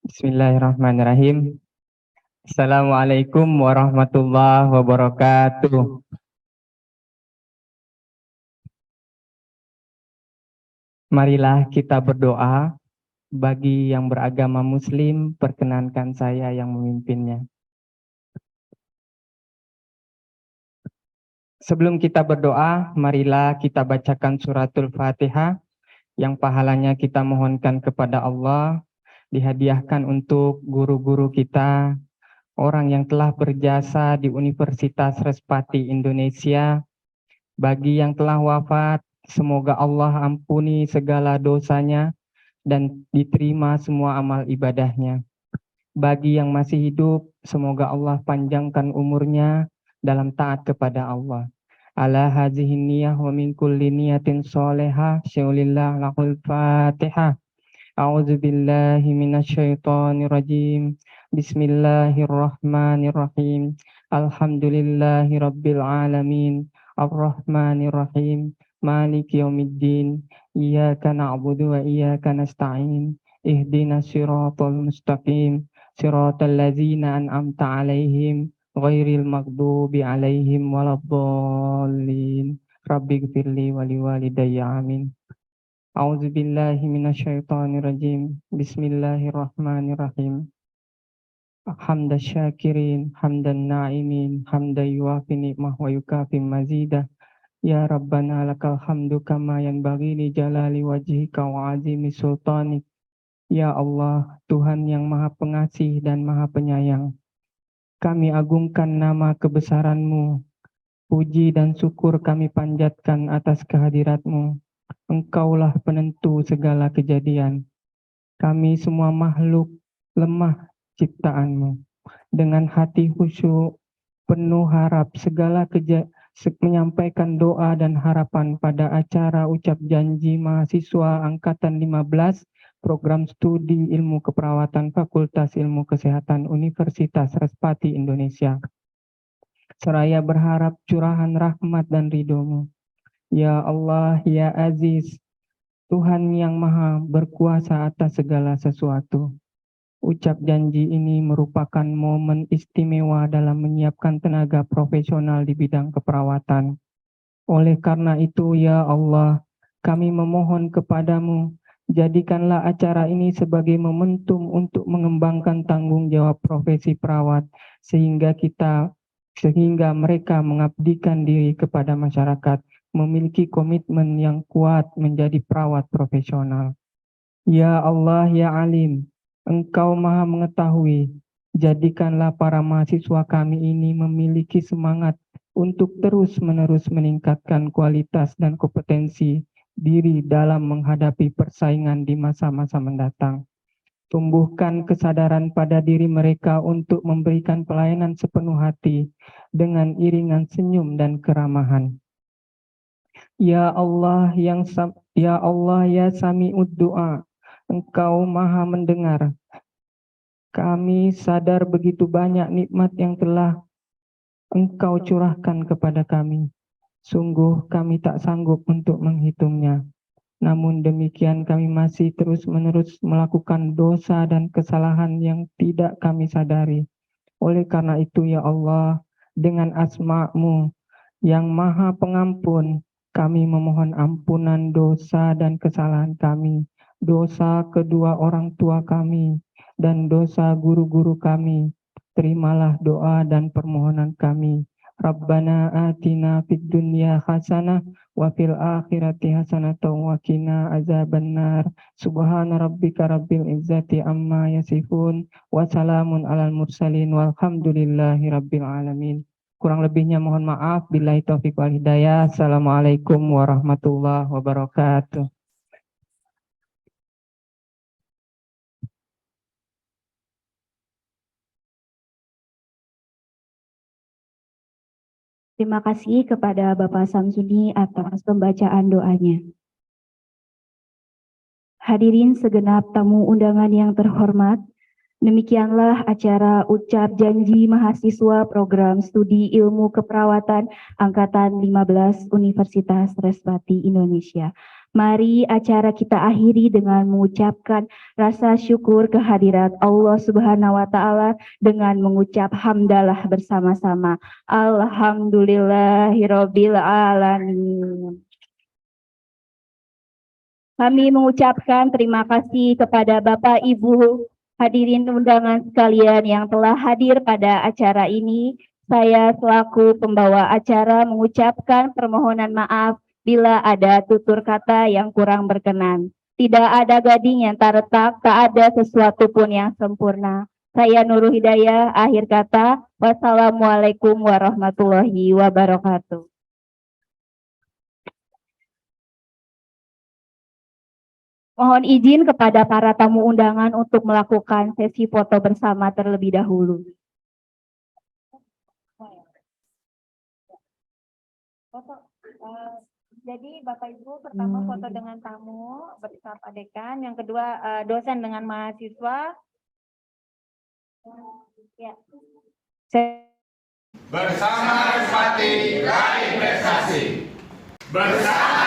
Bismillahirrahmanirrahim. Assalamualaikum warahmatullahi wabarakatuh. Marilah kita berdoa. Bagi yang beragama Muslim, perkenankan saya yang memimpinnya. Sebelum kita berdoa, marilah kita bacakan suratul Fatihah yang pahalanya kita mohonkan kepada Allah, dihadiahkan untuk guru-guru kita, orang yang telah berjasa di Universitas Respati Indonesia. Bagi yang telah wafat, semoga Allah ampuni segala dosanya dan diterima semua amal ibadahnya. Bagi yang masih hidup, semoga Allah panjangkan umurnya dalam taat kepada Allah. Ala hazihin niyah wa min kulli niyatin sholihah, sya'ulillah lahul fatihah. A'udzu billahi minasyaitonir rajim. Bismillahirrahmanirrahim. Alhamdulillahi rabbil alamin. Ar-Rahmanir Rahim. maliki yaumiddin. Iyyaka na'budu wa iyyaka nasta'in. Ihdinas siratal mustaqim. Siratal ladzina an'amta 'alaihim ghairil maghdubi 'alaihim waladdallin. Rabbighfirli wa liwalidayya amin. A'udzu billahi minasyaitonir rajim. Bismillahirrahmanirrahim. Hamdan syakirin, hamdan na'imin, hamdan yuafi ni'mah wa yukafi mazidah. Ya Rabbana lakal hamdu kama yanbaghi li jalali wajhika wa azimi sultanik. Ya Allah, Tuhan yang Maha Pengasih dan Maha Penyayang, kami agungkan nama kebesaran-Mu. Puji dan syukur kami panjatkan atas kehadirat-Mu. Engkaulah penentu segala kejadian. Kami semua makhluk lemah ciptaan-Mu. Dengan hati khusyuk, penuh harap menyampaikan doa dan harapan pada acara ucap janji mahasiswa Angkatan 15 Program Studi Ilmu Keperawatan Fakultas Ilmu Kesehatan Universitas Respati Indonesia. Seraya berharap curahan rahmat dan ridho-Mu. Ya Allah, Ya Aziz, Tuhan yang Maha berkuasa atas segala sesuatu. Ucap janji ini merupakan momen istimewa dalam menyiapkan tenaga profesional di bidang keperawatan. Oleh karena itu, ya Allah, kami memohon kepadamu, jadikanlah acara ini sebagai momentum untuk mengembangkan tanggung jawab profesi perawat, sehingga mereka mengabdikan diri kepada masyarakat, memiliki komitmen yang kuat menjadi perawat profesional. Ya Allah, Ya Alim, Engkau Maha Mengetahui, jadikanlah para mahasiswa kami ini memiliki semangat untuk terus-menerus meningkatkan kualitas dan kompetensi diri dalam menghadapi persaingan di masa-masa mendatang. Tumbuhkan kesadaran pada diri mereka untuk memberikan pelayanan sepenuh hati dengan iringan senyum dan keramahan. Ya Allah, Ya Sami'ud Du'a, Engkau Maha Mendengar. Kami sadar begitu banyak nikmat yang telah Engkau curahkan kepada kami. Sungguh kami tak sanggup untuk menghitungnya. Namun demikian kami masih terus-menerus melakukan dosa dan kesalahan yang tidak kami sadari. Oleh karena itu ya Allah, dengan asma-Mu yang Maha Pengampun, kami memohon ampunan dosa dan kesalahan kami, dosa kedua orang tua kami, dan dosa guru-guru kami. Terimalah doa dan permohonan kami. Rabbana atina fid dunya hasanah wa fil akhirati hasanatan wa qina azabannar. Subhana rabbika rabbil izzati amma yasifun wa salamun alal mursalin walhamdulillahi rabbil alamin. Kurang lebihnya mohon maaf. Billahi taufiq wal hidayah. Assalamualaikum warahmatullahi wabarakatuh. Terima kasih kepada Bapak Samsudi atas pembacaan doanya. Hadirin segenap tamu undangan yang terhormat, demikianlah acara ucap janji mahasiswa program studi ilmu keperawatan Angkatan 15 Universitas Respati Indonesia. Mari acara kita akhiri dengan mengucapkan rasa syukur kehadirat Allah Subhanahu wa Ta'ala dengan mengucap hamdalah bersama-sama. Alhamdulillahirabbil alamin. Kami mengucapkan terima kasih kepada Bapak Ibu hadirin undangan sekalian yang telah hadir pada acara ini. Saya selaku pembawa acara mengucapkan permohonan maaf bila ada tutur kata yang kurang berkenan. Tidak ada gading yang tak retak, tak ada sesuatu pun yang sempurna. Saya Nurul Hidayah, akhir kata, wassalamualaikum warahmatullahi wabarakatuh. Mohon izin kepada para tamu undangan untuk melakukan sesi foto bersama terlebih dahulu. Jadi Bapak Ibu pertama foto dengan tamu bersama Pak Dekan, yang kedua dosen dengan mahasiswa. Ya. Bersama Respati raih prestasi. Bersama